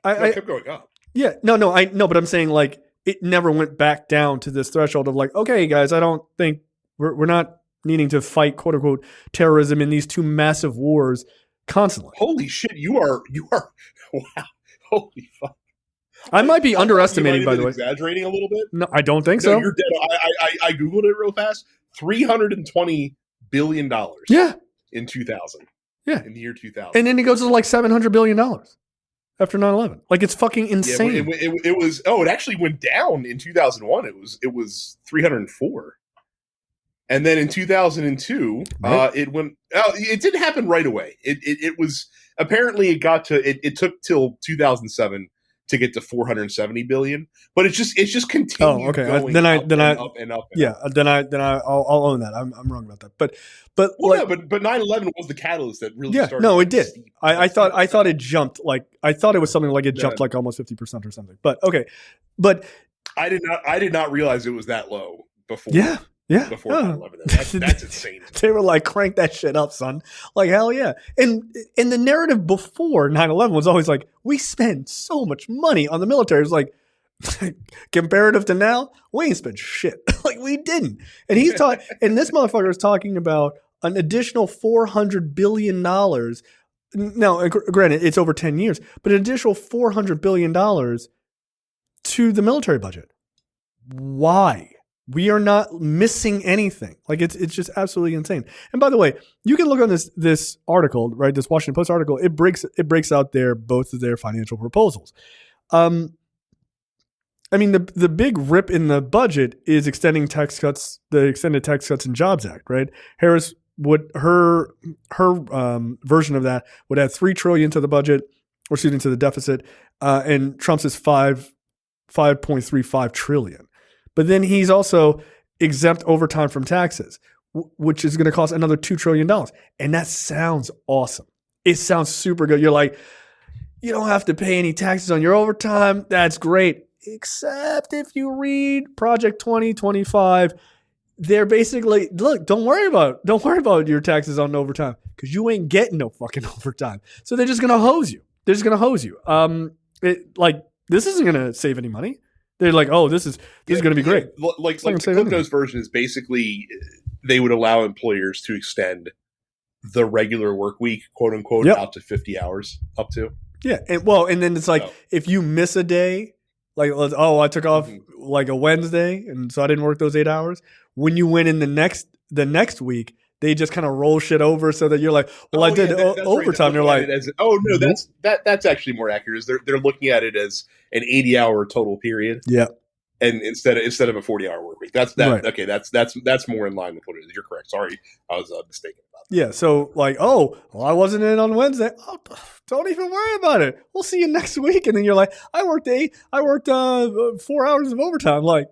It kept going up. Yeah, I know, but I'm saying like it never went back down to this threshold of like, okay, guys, I don't think we're not needing to fight quote unquote terrorism in these 2 massive wars constantly. Holy shit, you are wow. Holy fuck. I might be underestimating, by the way. Exaggerating a little bit? No, I don't think so. You're dead. I Googled it real fast. $320 billion. Yeah. In 2000. Yeah. In the year 2000. And then it goes to like $700 billion after 9/11. Like it's fucking insane. Yeah, it was. Oh, it actually went down in 2001. It was 304. And then in 2002, right. It went. It didn't happen right away. It was apparently it got to. It took till 2007 to get to 470 billion, but it's just continued. Oh, okay. Going then up and up. Yeah. Then I'll own that. I'm wrong about that. But well, like, no, but 9/11 was the catalyst that really. Yeah. Started No, it did. I thought it jumped like I thought it was something like it jumped like almost 50% or something. But okay. But I did not realize it was that low before. Yeah. Yeah. Before 9/11. That's insane. They were like, crank that shit up, son. Like, hell yeah. And the narrative before 9/11 was always like, we spend so much money on the military. It was like, comparative to now, we ain't spent shit. Like, we didn't. And and this motherfucker is talking about an additional $400 billion. Now, granted, it's over 10 years, but an additional $400 billion to the military budget. Why? We are not missing anything. Like it's just absolutely insane. And by the way, you can look on this article, right? This Washington Post article. It breaks out both of their financial proposals. I mean, the big rip in the budget is extending tax cuts, the Extended Tax Cuts and Jobs Act, right? Harris would her version of that would add $3 trillion to the budget, or excuse me, to the deficit, and Trump's is $5.35 trillion. But then he's also exempt overtime from taxes, which is going to cost another $2 trillion. And that sounds awesome. It sounds super good. You're like, you don't have to pay any taxes on your overtime. That's great. Except if you read Project 2025, they're basically, look, don't worry about your taxes on overtime because you ain't getting no fucking overtime. So they're just going to hose you. This isn't going to save any money. They're like, oh, this is going to be great. Like the Cliff Notes version is basically they would allow employers to extend the regular work week, quote unquote, out to 50 hours up to. Yeah. And then it's like, if you miss a day, like, I took off like a Wednesday and so I didn't work those 8 hours. When you went in the next week, they just kind of roll shit over so that you're like, well, I did overtime. Right. They're like, that's actually more accurate. Is they're looking at it as an 80-hour total period. Yeah. And instead of a 40-hour work week. That's right. Okay. That's more in line with what it is. You're correct. Sorry, I was mistaken about that. Yeah. So like, I wasn't in on Wednesday. Oh, don't even worry about it. We'll see you next week. And then you're like, I worked 4 hours of overtime. Like,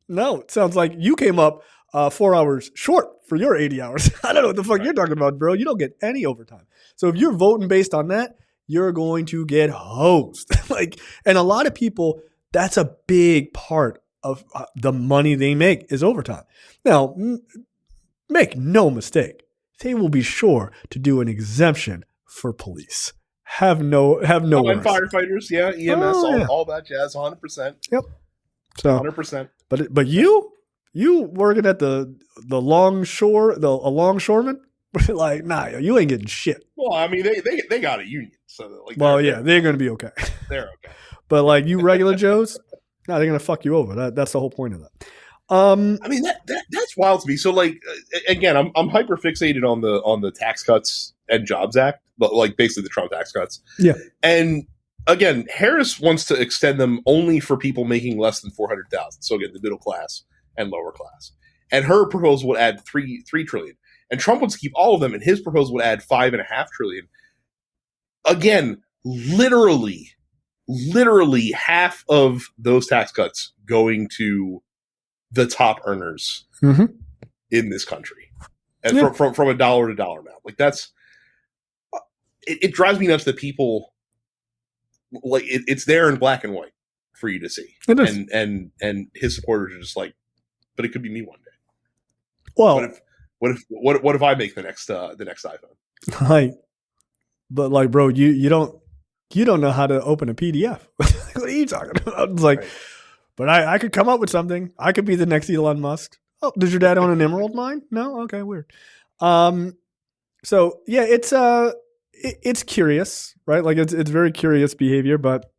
no, it sounds like you came up 4 hours short for your 80 hours. I don't know what the fuck you're talking about, bro. You don't get any overtime. So if you're voting based on that, you're going to get hosed. And a lot of people, that's a big part of the money they make is overtime. Now, make no mistake, they will be sure to do an exemption for police. Have no and firefighters, EMS, all that jazz, 100%. Yep. So 100%. But you working at the longshoreman? Like, nah, you ain't getting shit. Well, I mean, they got a union, so like. Well, they're gonna be okay. They're okay. But like you regular Joes, no, they're gonna fuck you over. That's the whole point of that. I mean, that's wild to me. So like, again, I'm hyper fixated on the Tax Cuts and Jobs Act, but like basically the Trump tax cuts. Yeah. And again, Harris wants to extend them only for people making less than 400,000. So again, the middle class and lower class. And her proposal would add $3 trillion. And Trump wants to keep all of them, and his proposal would add $5.5 trillion. Again, literally half of those tax cuts going to the top earners in this country, and from a dollar to dollar amount. Like that's it drives me nuts that people like it's there in black and white for you to see. It is. And his supporters are just like, but it could be me one day. Well, what if I make the next iPhone? Like, bro, you don't know how to open a PDF. What are you talking about? It's like, right. But I could come up with something. I could be the next Elon Musk. Oh, does your dad own an emerald mine? No? Okay, weird. So yeah, it's curious, right? Like it's very curious behavior, but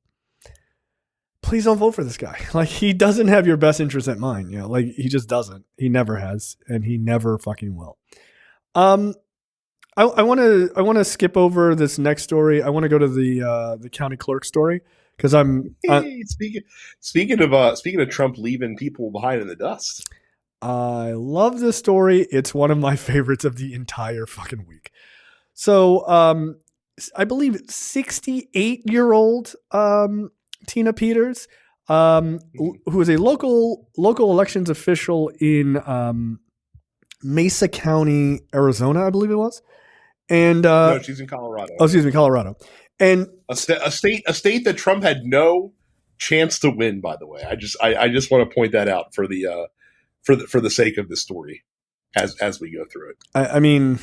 please don't vote for this guy. Like he doesn't have your best interest at mind. You know, like he just doesn't. He never has, and he never fucking will. I want to skip over this next story. I want to go to the county clerk story because speaking of Trump leaving people behind in the dust. I love this story. It's one of my favorites of the entire fucking week. So, I believe 68-year-old Tina Peters, who is a local elections official in Mesa County, Arizona, I believe it was. And no, she's in Colorado. Oh, excuse me, Colorado. And a state that Trump had no chance to win, by the way. I just want to point that out for the sake of the story as we go through it. I mean,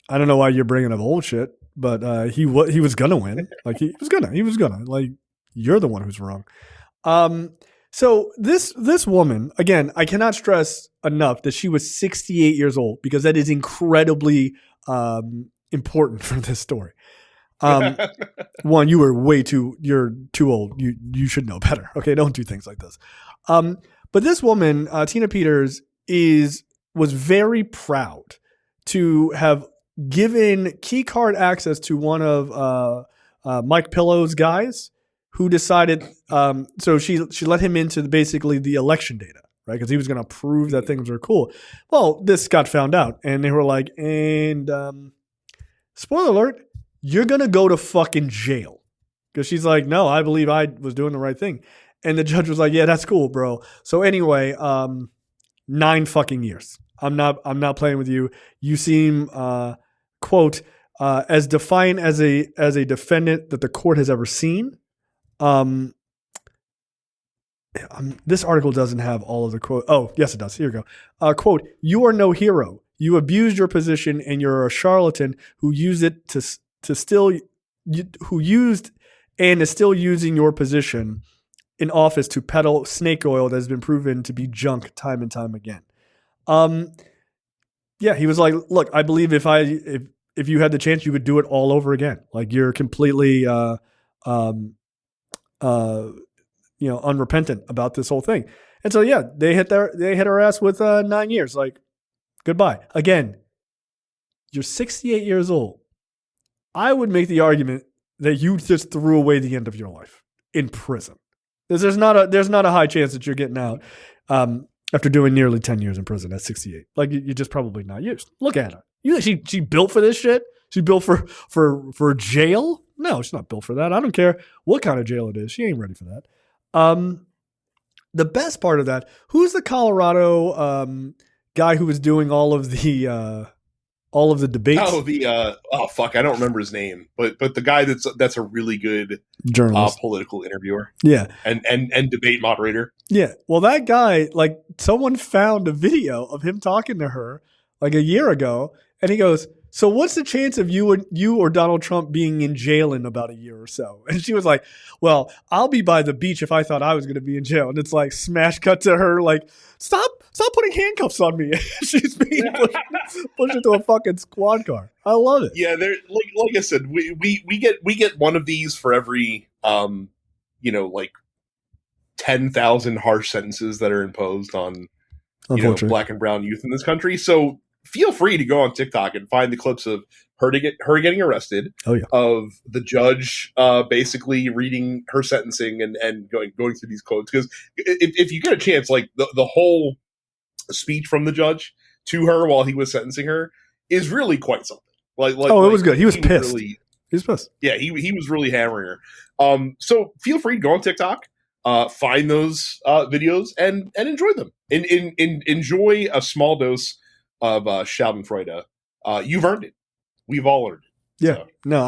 I don't know why you're bringing up old shit, but he was gonna win. Like he was gonna. Like you're the one who's wrong. So this woman, again, I cannot stress enough that she was 68 years old because that is incredibly important for this story. One, you're too old. You should know better. Okay, don't do things like this. But this woman, Tina Peters, was very proud to have given key card access to one of Mike Pillow's guys who decided. So she let him into basically the election data, right? Because he was going to prove that things were cool. Well, this got found out, and they were like, and spoiler alert, you're going to go to fucking jail. Because she's like, no, I believe I was doing the right thing. And the judge was like, yeah, that's cool, bro. So anyway, 9 fucking years. I'm not playing with you. You seem, quote, as defiant as a defendant that the court has ever seen. This article doesn't have all of the quote. Oh, yes, it does. Here we go. Quote, you are no hero. You abused your position and you're a charlatan who used it who used and is still using your position in office to peddle snake oil that has been proven to be junk time and time again. Yeah, he was like, look, I believe if you had the chance, you would do it all over again. Like you're completely, unrepentant about this whole thing. And so, yeah, they hit her ass with 9 years. Like, goodbye. Again, you're 68 years old. I would make the argument that you just threw away the end of your life in prison. There's not a high chance that you're getting out after doing nearly 10 years in prison at 68. Like you're just probably not used. Look at her. She built for this shit. She built for jail. No, she's not built for that. I don't care what kind of jail it is. She ain't ready for that. The best part of that, who's the Colorado guy who was doing all of the debates? Fuck, I don't remember his name, but the guy that's a really good journalist, political interviewer, yeah, and debate moderator, yeah. Well, that guy, like, someone found a video of him talking to her like a year ago, and he goes, so what's the chance of you or Donald Trump being in jail in about a year or so? And she was like, well, I'll be by the beach if I thought I was going to be in jail. And it's like smash cut to her like, stop putting handcuffs on me. She's being pushed into a fucking squad car. I love it. Yeah, they're like I said, we get one of these for every 10,000 harsh sentences that are imposed on black and brown youth in this country. So feel free to go on TikTok and find the clips of her getting arrested. Oh, yeah. Of the judge basically reading her sentencing and going through these quotes. Because if you get a chance, like the whole speech from the judge to her while he was sentencing her is really quite something. It was good. He was pissed. He was pissed. Yeah, he was really hammering her. So feel free to go on TikTok, find those videos and enjoy them. Enjoy a small dose of Schadenfreude. You've earned it. We've all earned it. Yeah. So. No,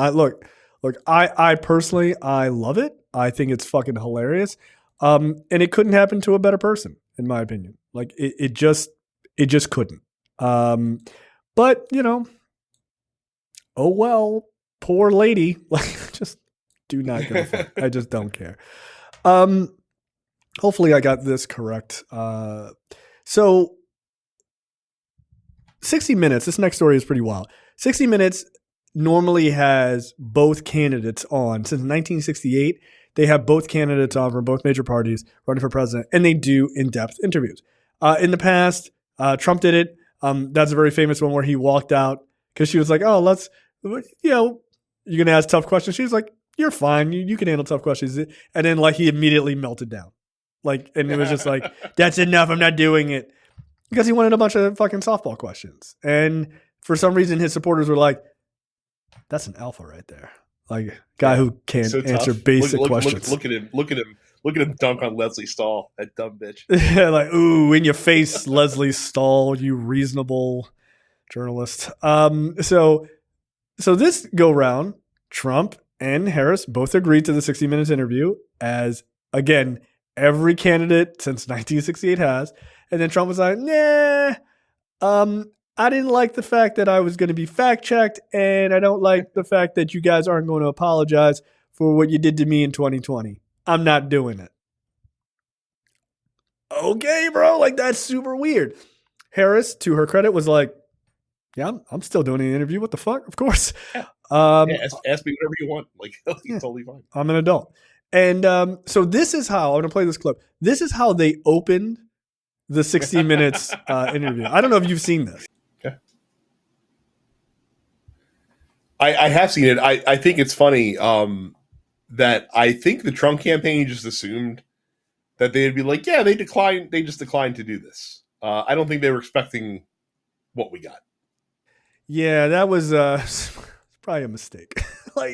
I personally, I love it. I think it's fucking hilarious. And it couldn't happen to a better person, in my opinion. Like it just couldn't. But oh well, poor lady. Like, just do not give a fuck. I just don't care. Hopefully I got this correct. So 60 Minutes, this next story is pretty wild. 60 Minutes normally has both candidates on. Since 1968, they have both candidates on from both major parties running for president, and they do in-depth interviews. In the past, Trump did it. That's a very famous one where he walked out because she was like, oh, you're going to ask tough questions. She was like, you're fine. You can handle tough questions. And then he immediately melted down. And it was just like, that's enough. I'm not doing it. Because he wanted a bunch of fucking softball questions. And for some reason, his supporters were like, that's an alpha right there. Like, guy who can't answer basic questions. Look at him dunk on Leslie Stahl, that dumb bitch. Yeah, ooh, in your face, Leslie Stahl, you reasonable journalist. So this go round, Trump and Harris both agreed to the 60 Minutes interview, as, again, every candidate since 1968 has. And then Trump was like, nah, I didn't like the fact that I was going to be fact-checked, and I don't like the fact that you guys aren't going to apologize for what you did to me in 2020. I'm not doing it. Okay, bro, that's super weird. Harris, to her credit, was like, yeah, I'm still doing an interview. What the fuck? Of course. Yeah. Ask me whatever you want. Totally fine. I'm an adult. And so this is how, I'm going to play this clip. This is how they opened the 60 Minutes interview. I don't know if you've seen this. Okay. I have seen it. I think it's funny that I think the Trump campaign just assumed that they'd be like, yeah, they just declined to do this. I don't think they were expecting what we got. Yeah, that was probably a mistake.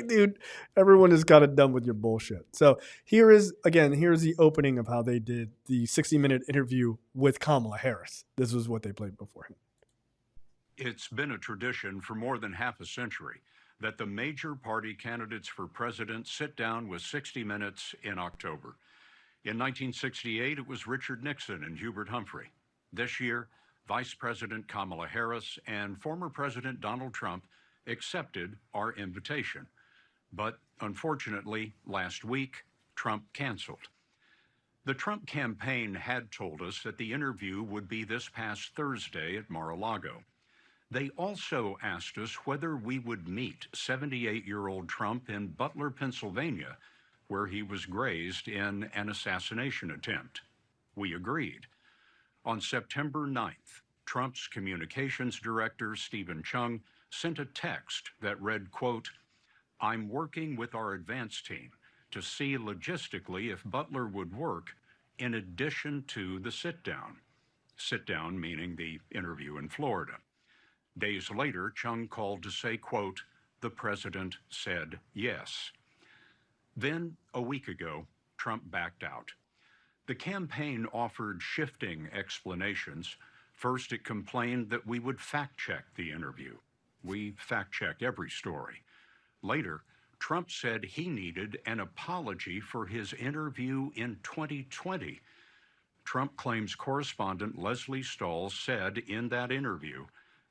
Dude, everyone is kind of done with your bullshit. So here's the opening of how they did the 60-minute interview with Kamala Harris. This was what they played beforehand. It's been a tradition for more than half a century that the major party candidates for president sit down with 60 Minutes in October. In 1968, it was Richard Nixon and Hubert Humphrey. This year, Vice President Kamala Harris and former President Donald Trump accepted our invitation. But unfortunately, last week, Trump canceled. The Trump campaign had told us that the interview would be this past Thursday at Mar-a-Lago. They also asked us whether we would meet 78-year-old Trump in Butler, Pennsylvania, where he was grazed in an assassination attempt. We agreed. On September 9th, Trump's communications director, Stephen Chung, sent a text that read, quote, I'm working with our advance team to see logistically if Butler would work in addition to the sit-down. Sit-down meaning the interview in Florida. Days later, Chung called to say, quote, the president said yes. Then, a week ago, Trump backed out. The campaign offered shifting explanations. First, it complained that we would fact-check the interview. We fact-check every story. Later, Trump said he needed an apology for his interview in 2020. Trump claims correspondent Leslie Stahl said in that interview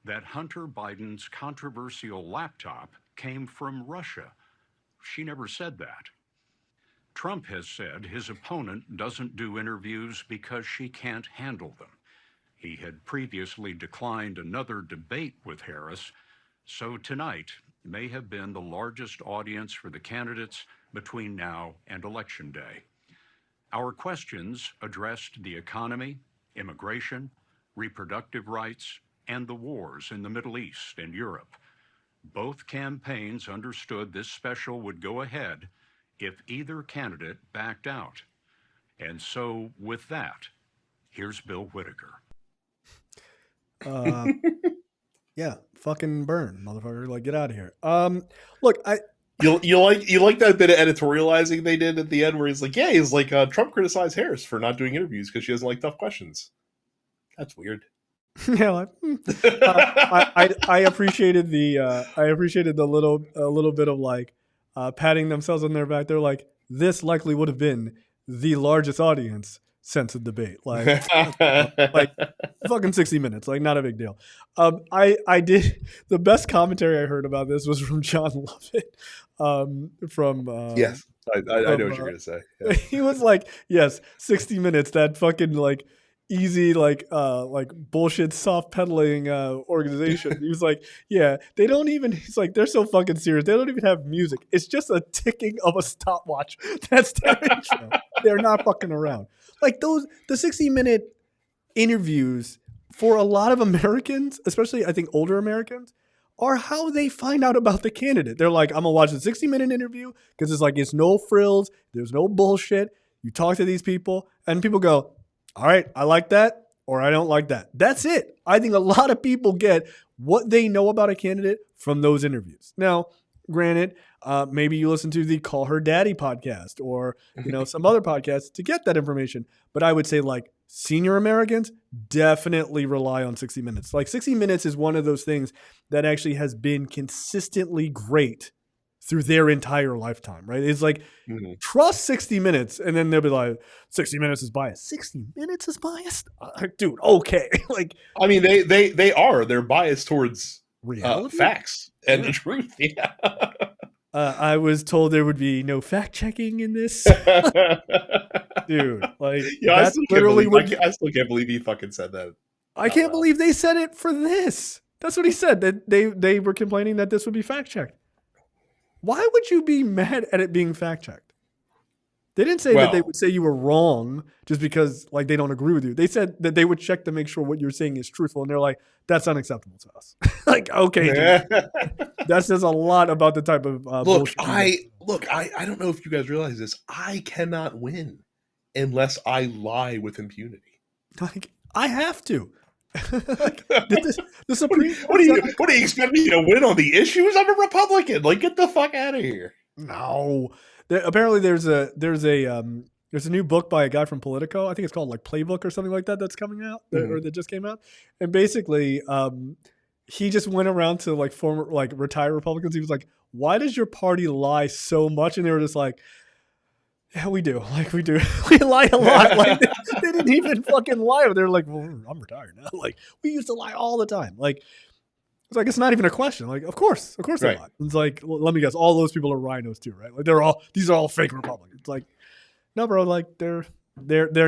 that Hunter Biden's controversial laptop came from Russia. She never said that. Trump has said his opponent doesn't do interviews because she can't handle them. He had previously declined another debate with Harris, so tonight may have been the largest audience for the candidates between now and Election Day. Our questions addressed the economy, immigration, reproductive rights, and the wars in the Middle East and Europe. Both campaigns understood this special would go ahead if either candidate backed out. And so, with that, here's Bill Whitaker. Yeah, fucking burn, motherfucker! Get out of here. Look, you like that bit of editorializing they did at the end where he's like, Trump criticized Harris for not doing interviews because she doesn't like tough questions. That's weird. Yeah, I appreciated the little bit of patting themselves on their back. They're like, this likely would have been the largest audience sense of debate. Like fucking 60 Minutes, like not a big deal. I did the best commentary I heard about this was from John Lovett. From Yes, I know what you're gonna say. Yeah. he was like, yes, 60 Minutes, that fucking like easy like bullshit soft peddling organization. He was like, yeah, they don't even, he's like, they're so fucking serious, they don't even have music, it's just a ticking of a stopwatch. That's their intro. They're not fucking around. Like the 60-minute interviews for a lot of Americans, especially I think older Americans, are how they find out about the candidate. They're like, I'm gonna watch the 60-minute interview because it's like, it's no frills, there's no bullshit. You talk to these people and people go, all right, I like that, or I don't like that. That's it. I think a lot of people get what they know about a candidate from those interviews. Now, granted, maybe you listen to the Call Her Daddy podcast or some other podcasts to get that information. But I would say like senior Americans definitely rely on 60 Minutes. Like 60 Minutes is one of those things that actually has been consistently great through their entire lifetime, right? It's like, trust 60 Minutes, and then they'll be like, 60 Minutes is biased. 60 Minutes is biased? Dude, okay. Like, I mean, they're biased towards reality? Facts and the truth. Yeah. I was told there would be no fact checking in this. Dude, like, yeah, that's literally I still can't believe he fucking said that. I can't believe they said it for this. That's what he said, that they were complaining that this would be fact checked. Why would you be mad at it being fact checked? They didn't say that they would say you were wrong just because like they don't agree with you. They said that they would check to make sure what you're saying is truthful, and they're like, that's unacceptable to us. Like, okay, dude. That says a lot about the type of bullshit. I don't know if you guys realize this. I cannot win unless I lie with impunity. Like, I have to. Like, the Supreme What do you expect me to win on the issues? I'm a Republican. Like, get the fuck out of here. No. Apparently there's a new book by a guy from Politico. I think it's called like Playbook or something like that that's coming out or that just came out. And basically he just went around to like former like retired Republicans. He was like, why does your party lie so much? And they were just like, yeah, we do. Like, we do. We lie a lot. Like, they didn't even fucking lie. They were like, well, I'm retired now. Like, we used to lie all the time. Like, it's like, it's not even a question. Like, of course right. They lie. It's like, well, let me guess, all those people are rhinos too, right? Like, these are all fake Republicans. It's like, no, bro. Like, they're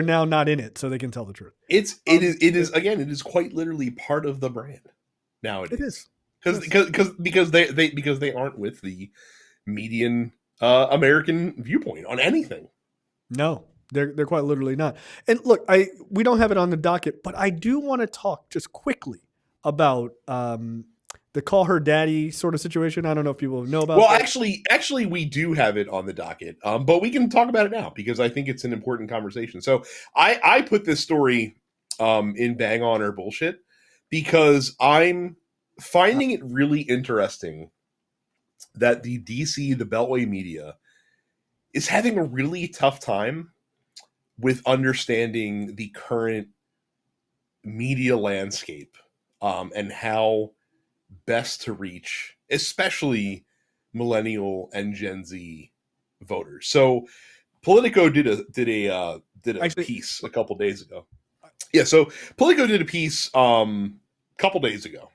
now not in it, so they can tell the truth. It is quite literally part of the brand nowadays. It is because they aren't with the median American viewpoint on anything. No, they're quite literally not. And look, we don't have it on the docket, but I do want to talk just quickly about the Call Her Daddy sort of situation. I don't know if people know about. Well, that. actually, we do have it on the docket, but we can talk about it now because I think it's an important conversation. So I put this story in Bang On or Bullshit because I'm finding it really interesting that the Beltway media is having a really tough time with understanding the current media landscape and how best to reach, especially millennial and Gen Z voters. So Politico did a piece a couple days ago. Yeah, so Politico did a piece a couple days ago.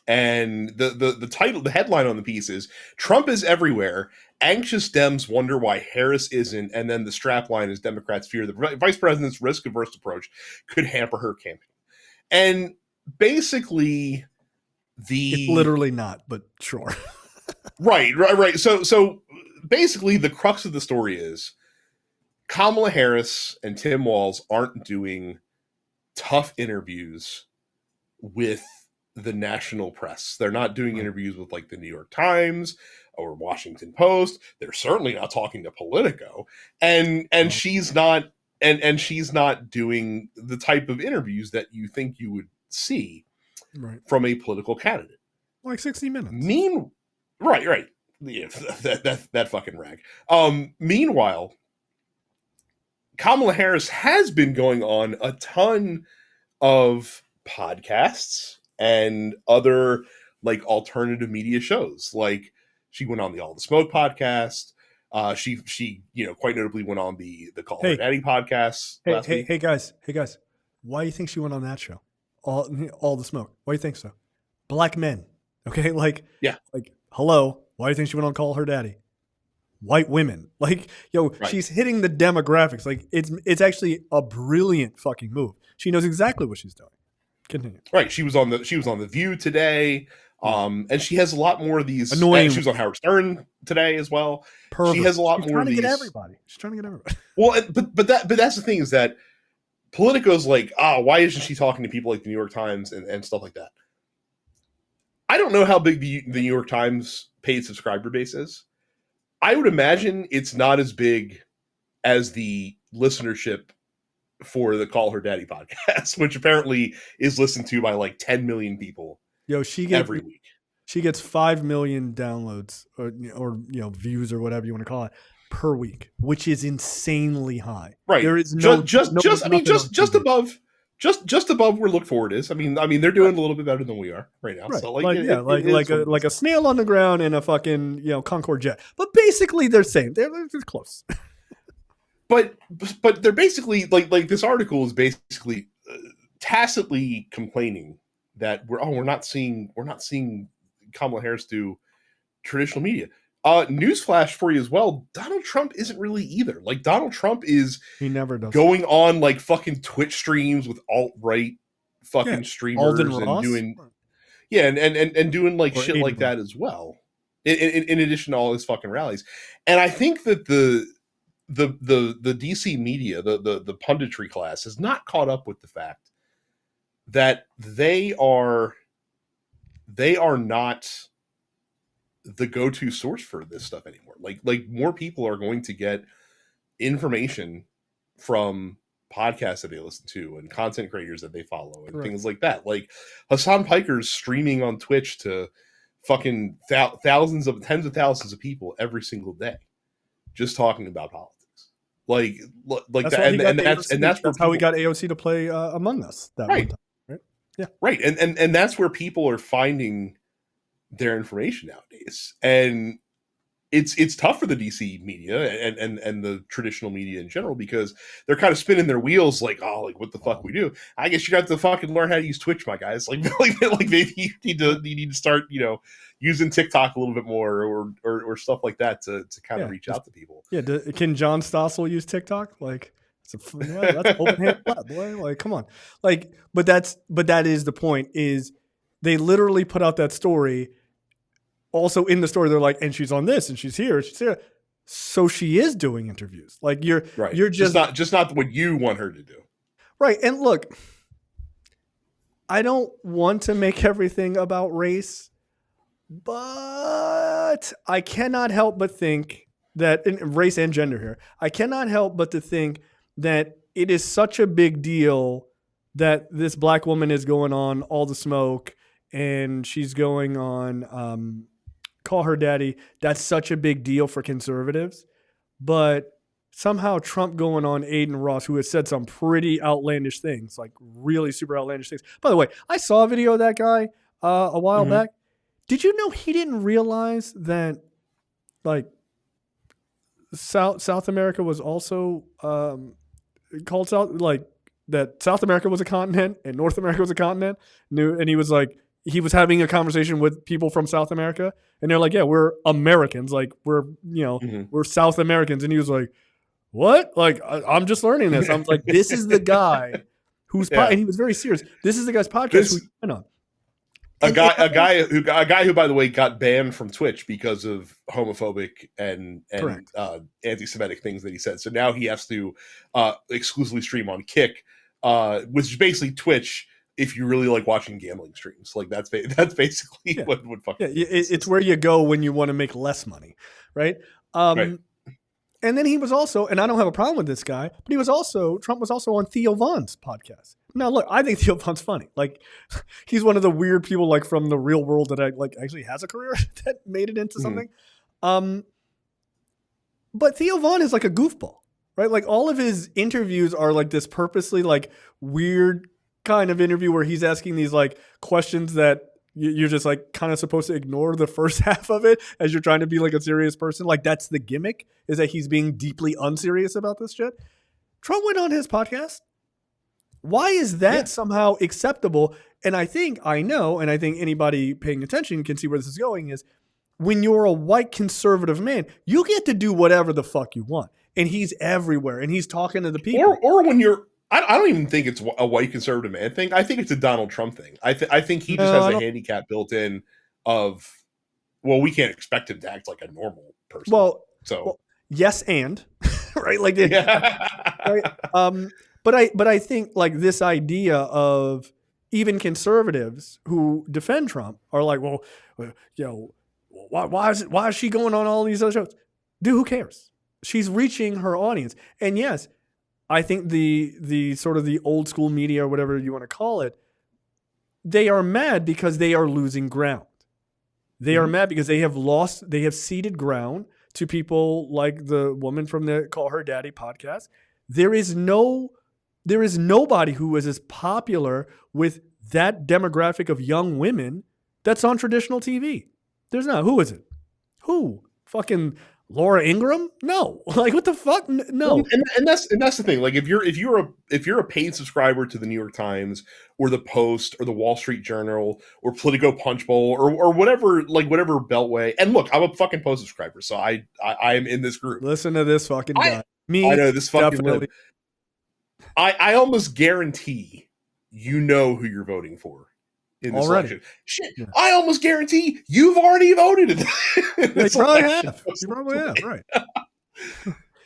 And the title, the headline on the piece is "Trump is everywhere. Anxious Dems wonder why Harris isn't." And then the strap line is "Democrats fear the vice president's risk-averse approach could hamper her campaign." And basically, it's literally not, but sure. Right. So basically, the crux of the story is Kamala Harris and Tim Walz aren't doing tough interviews with the national press. They're not doing interviews with like the New York Times or Washington Post. They're certainly not talking to Politico, and she's not doing the type of interviews that you think you would see from a political candidate, like 60 Minutes. Right. Yeah, that fucking rag. Meanwhile, Kamala Harris has been going on a ton of podcasts and other like alternative media shows. Like she went on the All the Smoke podcast. She quite notably went on the Call Her Daddy podcast last week. Hey guys, why do you think she went on that show? All the smoke. Why do you think so? Black men, okay? Hello. Why do you think she went on Call Her Daddy? White women, right. She's hitting the demographics. Like it's actually a brilliant fucking move. She knows exactly what she's doing. Continue. Right. She was on the View today. And she has a lot more of these. Annoying. She was on Howard Stern today as well. Pervert. She has a lot more of these. She's trying to get everybody. Well, but that's the thing is that Politico's like, why isn't she talking to people like the New York Times and stuff like that? I don't know how big the New York Times paid subscriber base is. I would imagine it's not as big as the listenership for the Call Her Daddy podcast, which apparently is listened to by like 10 million people. Every week. She gets 5 million downloads or views or whatever you want to call it per week, which is insanely high. Right. There is just above where Look Forward is. I mean they're doing a little bit better than we are right now. Right. So like a snail on the ground in a fucking Concorde jet. But basically they're saying they're close. But they're basically like this article is basically tacitly complaining that we're not seeing Kamala Harris do traditional media. Newsflash for you as well. Donald Trump isn't really either. Like Donald Trump he never does going on like fucking Twitch streams with alt-right fucking streamers Alden and Ross? doing and doing like Or shit Aiden like that as well. In addition to all his fucking rallies. And I think that the DC media, the punditry class has not caught up with the fact that they are not the go-to source for this stuff anymore. Like more people are going to get information from podcasts that they listen to and content creators that they follow and things like that. Like Hassan Piker's streaming on Twitch to fucking tens of thousands of people every single day, just talking about politics. Like that's how we got AOC to play Among Us that one time. Yeah. Right. And that's where people are finding their information nowadays. And it's tough for the DC media and the traditional media in general because they're kind of spinning their wheels like what the fuck we do. I guess you got to fucking learn how to use Twitch, my guys. Like maybe you need to start, using TikTok a little bit more or stuff like that to kind of reach out to people. Yeah. Can John Stossel use TikTok? That's open hand flat, boy. Like, come on. But that is the point is they literally put out that story. Also in the story, they're like, and she's on this and she's here. So she is doing interviews. Like you're just not what you want her to do. Right. And look, I don't want to make everything about race, but I cannot help but think that in race and gender here, I cannot help but to think that it is such a big deal that this black woman is going on All the Smoke and she's going on Call Her Daddy. That's such a big deal for conservatives. But somehow Trump going on Aiden Ross, who has said some pretty outlandish things, like really super outlandish things. By the way, I saw a video of that guy a while back. Did you know he didn't realize that South America was also called South, that South America was a continent and North America was a continent. And he was like, he was having a conversation with people from South America and they're like, yeah, we're Americans. Like we're South Americans. And he was like, what? Like, I'm just learning this. I'm like, this is the guy who's, and he was very serious. This is the guy's podcast who went on. A guy who, by the way, got banned from Twitch because of homophobic and anti-Semitic things that he said. So now he has to exclusively stream on Kick, which is basically Twitch. If you really like watching gambling streams, like that's basically what fucking it's where you go when you want to make less money, right? Right. And then he was also, and I don't have a problem with this guy, but Trump was also on Theo Von's podcast. Now, look, I think Theo Von's funny. Like, he's one of the weird people, like, from the real world that actually has a career that made it into something. But Theo Von is like a goofball, right? Like, all of his interviews are like this purposely, like, weird kind of interview where he's asking these, like, questions that You're just like kind of supposed to ignore the first half of it as you're trying to be like a serious person. Like that's the gimmick, is that he's being deeply unserious about this shit. Trump went on his podcast. Why is that somehow acceptable? And I think anybody paying attention can see where this is going is when you're a white conservative man, you get to do whatever the fuck you want. And he's everywhere and he's talking to the people. Or when you're, I don't even think it's a white conservative man thing. I think it's a Donald Trump thing. I think he just has a handicap built in of, well, we can't expect him to act like a normal person. Well, yes, and right, like, right. But I think like this idea of even conservatives who defend Trump are like, well, why is she going on all these other shows? Dude, who cares? She's reaching her audience, and yes. I think the sort of the old school media or whatever you want to call it, they are mad because they are losing ground. They are mad because they have ceded ground to people like the woman from the Call Her Daddy podcast. There is nobody who is as popular with that demographic of young women that's on traditional TV. There's not. Who is it? Who? Fucking Laura Ingraham? No. Like what the fuck? No. And that's the thing. Like if you're a paid subscriber to the New York Times or the Post or the Wall Street Journal or Politico Punchbowl or whatever beltway. And look, I'm a fucking Post subscriber, so I am in this group. Listen to this fucking guy. I know this fucking definitely. I almost guarantee you know who you're voting for. In this election. Shit, yeah. I almost guarantee you've already voted in this election. You probably have, right?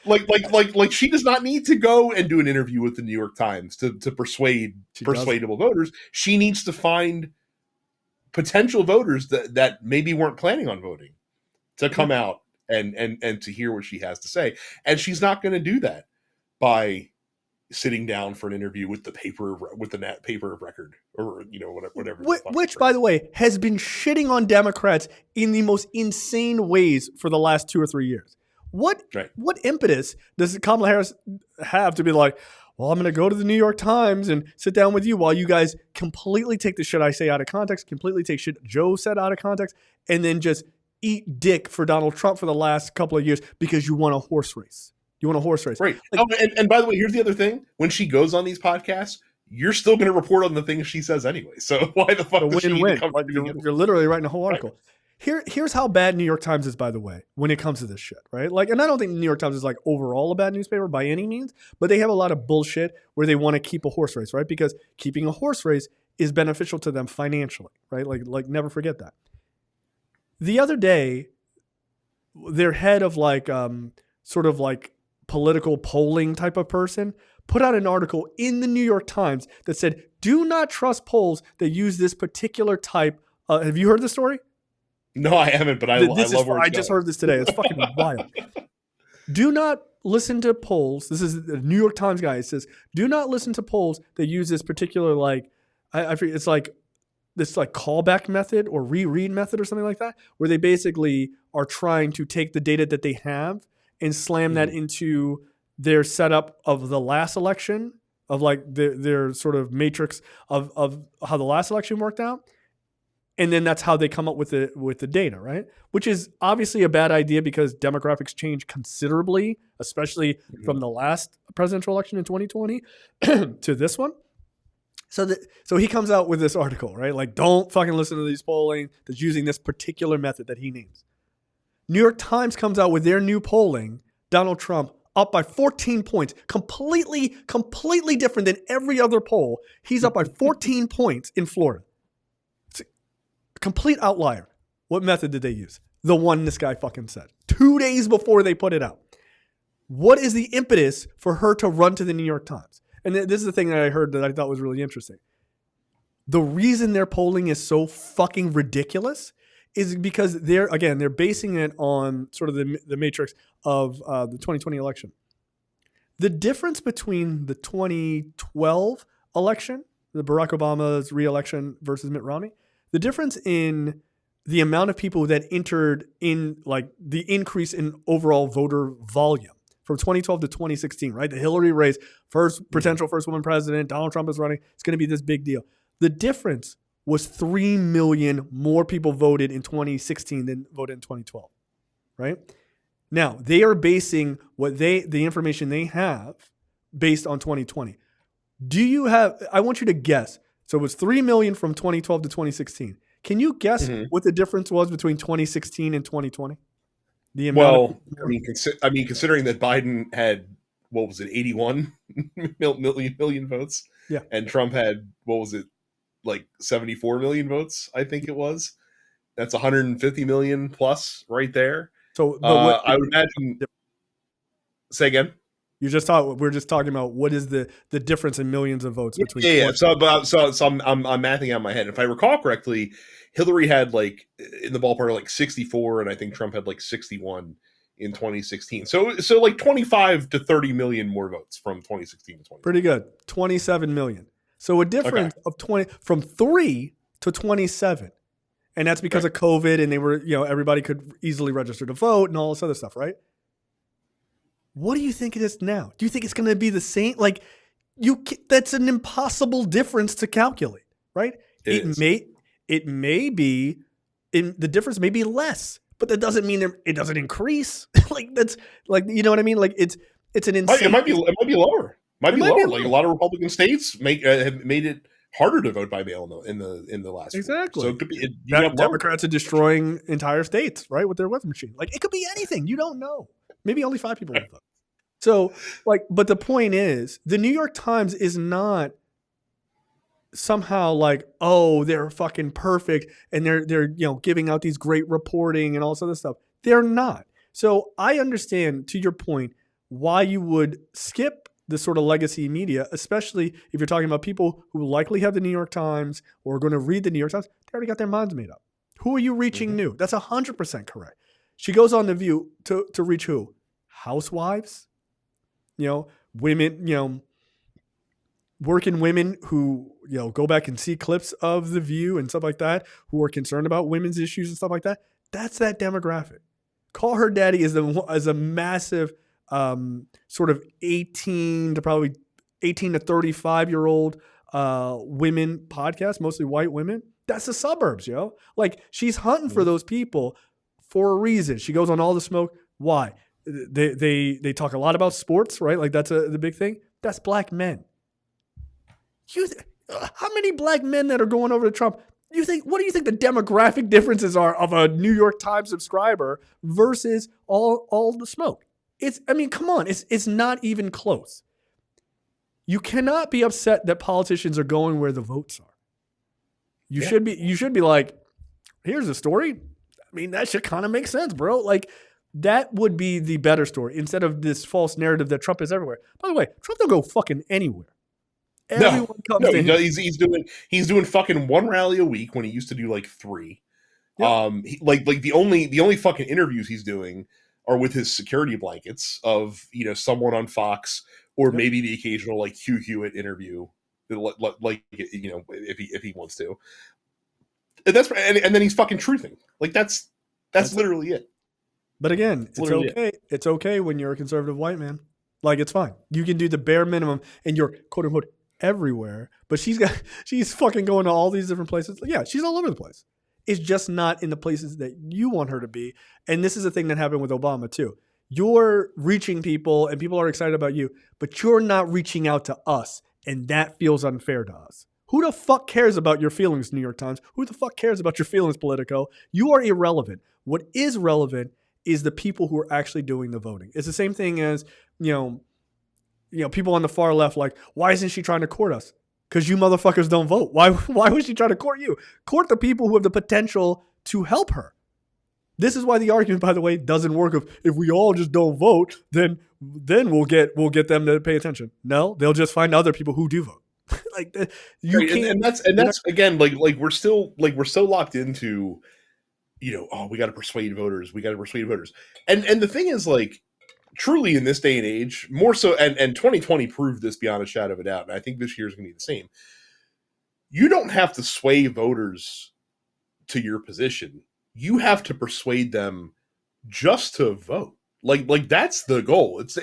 like she does not need to go and do an interview with the New York Times to persuade persuadable voters. She needs to find potential voters that maybe weren't planning on voting to come out and to hear what she has to say. And she's not going to do that by sitting down for an interview with the paper of record, or whatever. Which, by the way, has been shitting on Democrats in the most insane ways for the last 2 or 3 years. What impetus does Kamala Harris have to be like, well, I'm going to go to the New York Times and sit down with you while you guys completely take the shit I say out of context, completely take shit Joe said out of context, and then just eat dick for Donald Trump for the last couple of years because you want a horse race. You want a horse race. Right. And by the way, here's the other thing. When she goes on these podcasts, you're still going to report on the things she says anyway. So why the fuck does she need to come like you're literally writing a whole article. Right. Here's how bad New York Times is, by the way, when it comes to this shit, right? Like, and I don't think the New York Times is like overall a bad newspaper by any means, but they have a lot of bullshit where they want to keep a horse race, right? Because keeping a horse race is beneficial to them financially, right? Like never forget that. The other day, their head of like sort of like political polling type of person put out an article in the New York Times that said, do not trust polls that use this particular type. Have you heard the story? No, I haven't, but I love where I just heard this today. It's fucking wild. Do not listen to polls. This is the New York Times guy. It says, do not listen to polls that use this particular, like, I forget, it's like this like callback method or reread method or something like that, where they basically are trying to take the data that they have and slam that into their setup of the last election, of like their sort of matrix of how the last election worked out. And then that's how they come up with the data, right? Which is obviously a bad idea because demographics change considerably, especially from the last presidential election in 2020 to this one. So he comes out with this article, right? Like, don't fucking listen to these polling that's using this particular method that he names. New York Times comes out with their new polling, Donald Trump up by 14 points, completely different than every other poll. He's up by 14 points in Florida. It's a complete outlier. What method did they use? The one this guy fucking said 2 days before they put it out. What is the impetus for her to run to the New York Times? And this is the thing that I heard that I thought was really interesting. The reason their polling is so fucking ridiculous is because they're basing it on sort of the matrix of the 2020 election. The difference between the 2012 election, the Barack Obama's re-election versus Mitt Romney, the difference in the amount of people that entered in, like the increase in overall voter volume from 2012 to 2016, right? The Hillary race, potential first woman president, Donald Trump is running. It's going to be this big deal. The difference was 3 million more people voted in 2016 than voted in 2012, right? Now, they are basing the information they have based on 2020. I want you to guess. So it was 3 million from 2012 to 2016. Can you guess what the difference was between 2016 and 2020? Considering that Biden had, what was it, 81 million votes? Yeah. And Trump had, what was it, like 74 million votes, I think it was. That's 150 million plus right there. So I would imagine. Say again. We're just talking about what is the difference in millions of votes between. Yeah. So I'm mathing out in my head. If I recall correctly, Hillary had like in the ballpark like 64, and I think Trump had like 61 in 2016. So like 25 to 30 million more votes from 2016 to 2020. Pretty good. 27 million. So a difference of 20 from 3 to 27. And that's because of COVID, and they were, everybody could easily register to vote and all this other stuff, right? What do you think it is now? Do you think it's going to be the same? Like, that's an impossible difference to calculate, right? It may be, the difference may be less, but that doesn't mean it doesn't increase. Like, that's like, you know what I mean? Like, it's an insane. It might be lower. Might be lower. Like a lot of Republican states have made it harder to vote by mail in the last exactly. So it could be Democrats are destroying entire states, right, with their weapon machine. Like, it could be anything. You don't know. Maybe only 5 people will vote. So, like, but the point is, the New York Times is not somehow like, oh, they're fucking perfect and they're giving out these great reporting and all this other stuff. They're not. So I understand, to your point, why you would skip the sort of legacy media, especially if you're talking about people who likely have the New York Times or are going to read the New York Times. They already got their minds made up. Who are you reaching new? That's 100% correct. She goes on The View to reach who? Housewives? Women, working women who, go back and see clips of The View and stuff like that, who are concerned about women's issues and stuff like that. That's that demographic. Call Her Daddy is a massive sort of 18 to 35-year-old women podcast, mostly white women. That's the suburbs, Like, she's hunting for those people for a reason. She goes on All the Smoke. Why? They talk a lot about sports, right? Like, that's the big thing. That's black men. How many black men that are going over to Trump? What do you think the demographic differences are of a New York Times subscriber versus all the smoke? Come on. It's not even close. You cannot be upset that politicians are going where the votes are. You should be like, here's the story. That should kind of make sense, bro. Like, that would be the better story instead of this false narrative that Trump is everywhere. By the way, Trump don't go fucking anywhere. Everyone comes to him. He's doing fucking one rally a week when he used to do like 3. Yeah. The only fucking interviews he's doing are with his security blankets of someone on Fox or maybe the occasional like Hugh Hewitt interview, like if he wants to. And then he's fucking truthing. Like that's literally it. But again, it's okay. It's okay when you're a conservative white man. Like, it's fine. You can do the bare minimum and you're quote unquote everywhere. But she's fucking going to all these different places. Yeah, she's all over the place. It's just not in the places that you want her to be. And this is a thing that happened with Obama too. You're reaching people and people are excited about you, but you're not reaching out to us. And that feels unfair to us. Who the fuck cares about your feelings, New York Times? Who the fuck cares about your feelings, Politico? You are irrelevant. What is relevant is the people who are actually doing the voting. It's the same thing as, people on the far left, like, why isn't she trying to court us? Because you motherfuckers don't vote. Why would she try to court you? Court the people who have the potential to help her. This is why the argument, by the way, doesn't work of if we all just don't vote, then we'll get them to pay attention. No, they'll just find other people who do vote. Like, you can't. And that's again, like we're so locked into, we got to persuade voters. And the thing is, like, truly in this day and age, more so, and 2020 proved this beyond a shadow of a doubt. And I think this year is going to be the same. You don't have to sway voters to your position. You have to persuade them just to vote. Like that's the goal. It's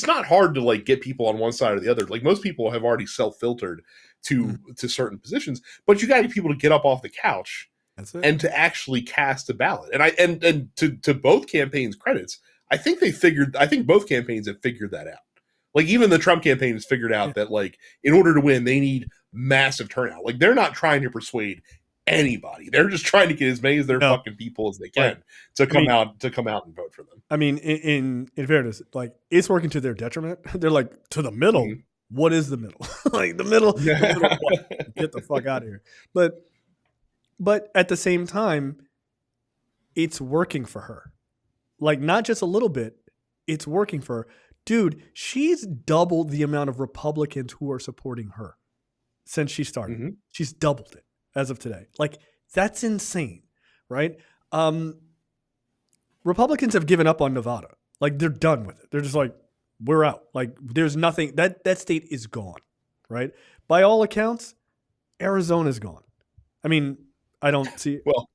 not hard to like get people on one side or the other. Like, most people have already self-filtered to certain positions, but you got to get people to get up off the couch That's it. and to actually cast a ballot. And to both campaigns' credits, I think both campaigns have figured that out. Like even the Trump campaign has figured out that like in order to win, they need massive turnout. Like they're not trying to persuade anybody. They're just trying to get as many of their fucking people as they can to come out and vote for them. I mean, in fairness, like it's working to their detriment. They're like to the middle. Mm-hmm. What is the middle? Like the middle what? Get the fuck out of here. But at the same time, it's working for her. Like not just a little bit, it's working for her. Dude, she's doubled the amount of Republicans who are supporting her since she started. Mm-hmm. She's doubled it as of today. Like that's insane, right? Republicans have given up on Nevada. Like they're done with it. They're just like, we're out. Like there's nothing, that state is gone, right? By all accounts, Arizona's gone. I mean, I don't see. Well,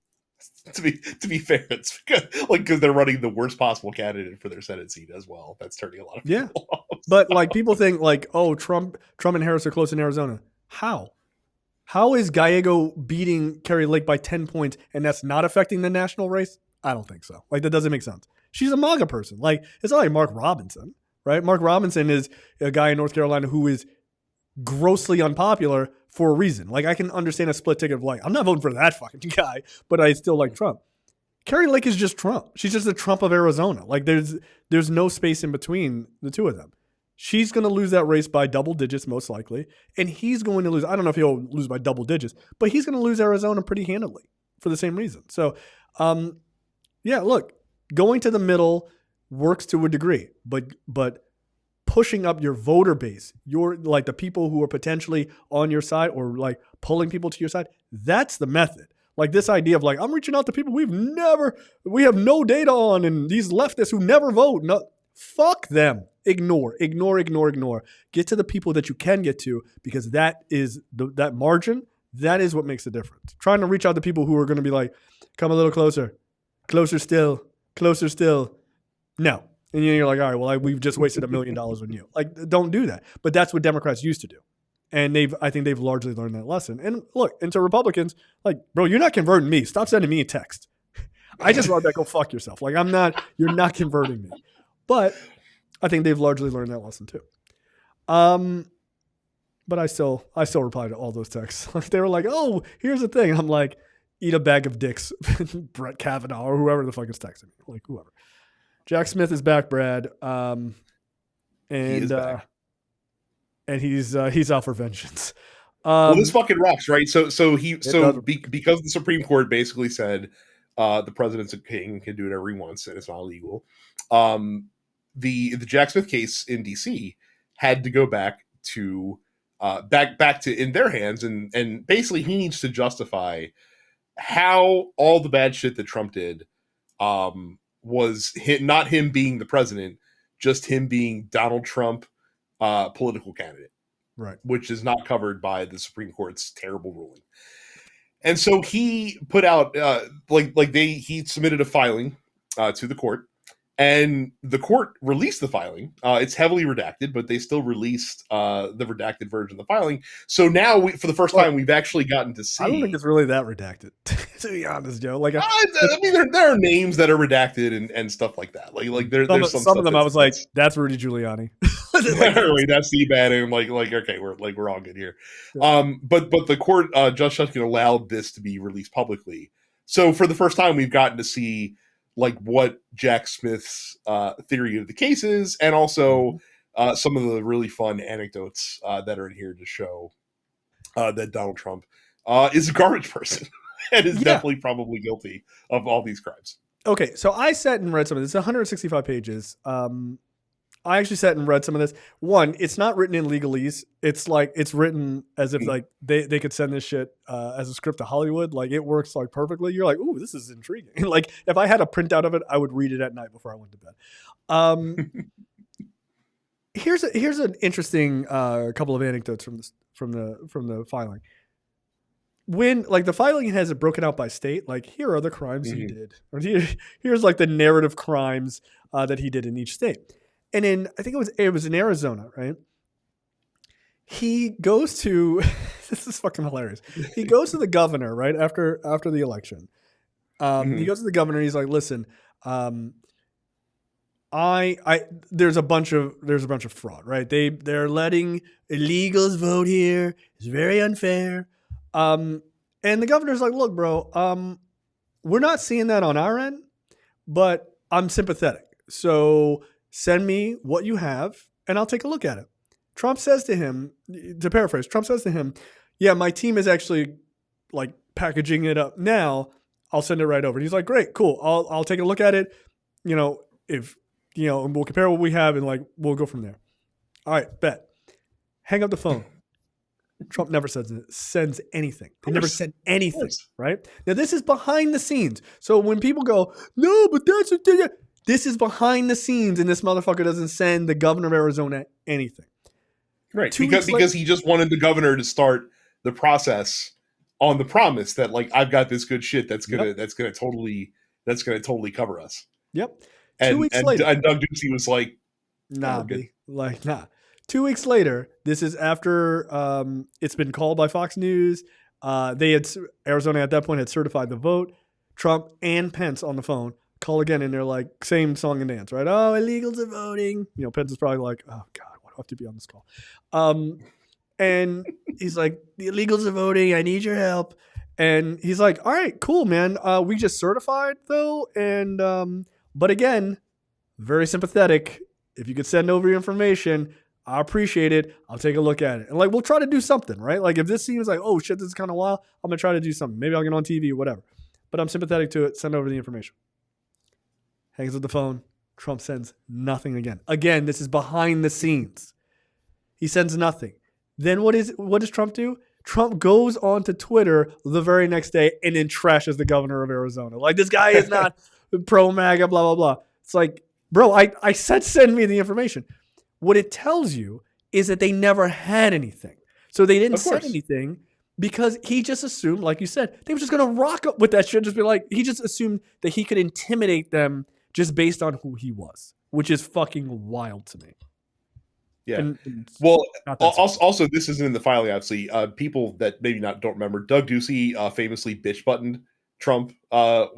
to be fair, it's because they're running the worst possible candidate for their Senate seat as well. That's turning a lot of people off. But like people think like, oh, Trump and Harris are close in Arizona. How is Gallego beating Kari Lake by 10 points and that's not affecting the national race? I don't think so. Like that doesn't make sense. She's a MAGA person. Like it's not like Mark Robinson, right? Mark Robinson is a guy in North Carolina who is grossly unpopular for a reason. Like I can understand a split ticket of like, I'm not voting for that fucking guy, but I still like Trump. Kari Lake is just Trump. She's just the Trump of Arizona. Like there's no space in between the two of them. She's going to lose that race by double digits most likely, and he's going to lose. I don't know if he'll lose by double digits, but he's going to lose Arizona pretty handily for the same reason. So, yeah, look, going to the middle works to a degree, but pushing up your voter base, your like the people who are potentially on your side or like pulling people to your side, that's the method. Like this idea of like, I'm reaching out to people we have no data on, and these leftists who never vote. No, fuck them. Ignore. Get to the people that you can get to, because that is that margin. That is what makes the difference. Trying to reach out to people who are going to be like, come a little closer still. No. And you're like, all right, well, we've just wasted $1 million on you. Like, don't do that. But that's what Democrats used to do. And I think they've largely learned that lesson. And look, and to Republicans, like, bro, you're not converting me. Stop sending me a text. I just want to go fuck yourself. Like, you're not converting me. But I think they've largely learned that lesson too. But I still reply to all those texts. They were like, oh, here's the thing. I'm like, eat a bag of dicks, Brett Kavanaugh or whoever the fuck is texting me. Like, whoever. Jack Smith is back, Brad. And he's out for vengeance. Well, this fucking rocks, right? So because the Supreme Court basically said the president's a king, can do whatever he wants, and it's not illegal. The Jack Smith case in DC had to go back to in their hands, and basically he needs to justify how all the bad shit that Trump did was not him being the president, just him being Donald Trump, political candidate, right? Which is not covered by the Supreme Court's terrible ruling. And so he put out he submitted a filing to the court. And the court released the filing. It's heavily redacted, but they still released the redacted version of the filing. So now, for the first time, we've actually gotten to see. I don't think it's really that redacted, to be honest, Joe. Like, I mean, there are names that are redacted and stuff like that. Like there's some of them. I was like, that's Rudy Giuliani. That's C-bad, and like okay, we're all good here. Yeah. But the court, Judge Sutkin allowed this to be released publicly. So for the first time, we've gotten to see like what Jack Smith's theory of the case is, and also some of the really fun anecdotes that are in here to show that Donald Trump is a garbage person and is definitely probably guilty of all these crimes. Okay, so I sat and read some of this. It's 165 pages. I actually sat and read some of this. One, it's not written in legalese. It's like it's written as if like they could send this shit as a script to Hollywood. Like it works like perfectly. You're like, ooh, this is intriguing. Like if I had a printout of it, I would read it at night before I went to bed. Here's an interesting couple of anecdotes from the filing. When like the filing has it broken out by state, like here are the crimes he did, or here's like the narrative crimes that he did in each state. And I think it was in Arizona, right? he goes to this is fucking hilarious. He goes to the governor right after the election. He goes to the governor. He's like, listen, there's a bunch of fraud, right? They're letting illegals vote here. It's very unfair. And the governor's like, look, bro, we're not seeing that on our end, but I'm sympathetic. So send me what you have and I'll take a look at it. Trump says to him, to paraphrase, Trump says to him, yeah, my team is actually like packaging it up now. I'll send it right over. And he's like, great, cool. I'll take a look at it. If we'll compare what we have and like we'll go from there. All right, bet. Hang up the phone. Trump never sends anything. They never send anything, right? Now this is behind the scenes. So when people go, no, but that's a thing. This is behind the scenes, and this motherfucker doesn't send the governor of Arizona anything. Right, because he just wanted the governor to start the process on the promise that like I've got this good shit that's gonna totally cover us. Yep. And 2 weeks later, and Doug Ducey was like, nah. 2 weeks later, this is after it's been called by Fox News. Arizona at that point had certified the vote. Trump and Pence on the phone call again, and they're like, same song and dance, right? Oh, illegals are voting. Pence is probably like, oh God, why do I have to be on this call? And he's like, the illegals are voting. I need your help. And he's like, all right, cool, man. We just certified though, and but again, very sympathetic. If you could send over your information, I appreciate it. I'll take a look at it. And like, we'll try to do something, right? Like if this seems like, oh shit, this is kind of wild, I'm going to try to do something. Maybe I'll get on TV or whatever. But I'm sympathetic to it. Send over the information. Hangs up the phone. Trump sends nothing again. Again, this is behind the scenes. He sends nothing. Then what does Trump do? Trump goes onto Twitter the very next day and then trashes the governor of Arizona. Like, this guy is not pro MAGA, blah, blah, blah. It's like, bro, I said send me the information. What it tells you is that they never had anything. So they didn't send anything because he just assumed, like you said, they were just going to rock up with that shit. Just be like, he just assumed that he could intimidate them just based on who he was, which is fucking wild to me. Yeah. Well, also, this isn't in the filing, obviously. People that maybe don't remember, Doug Ducey famously bitch buttoned Trump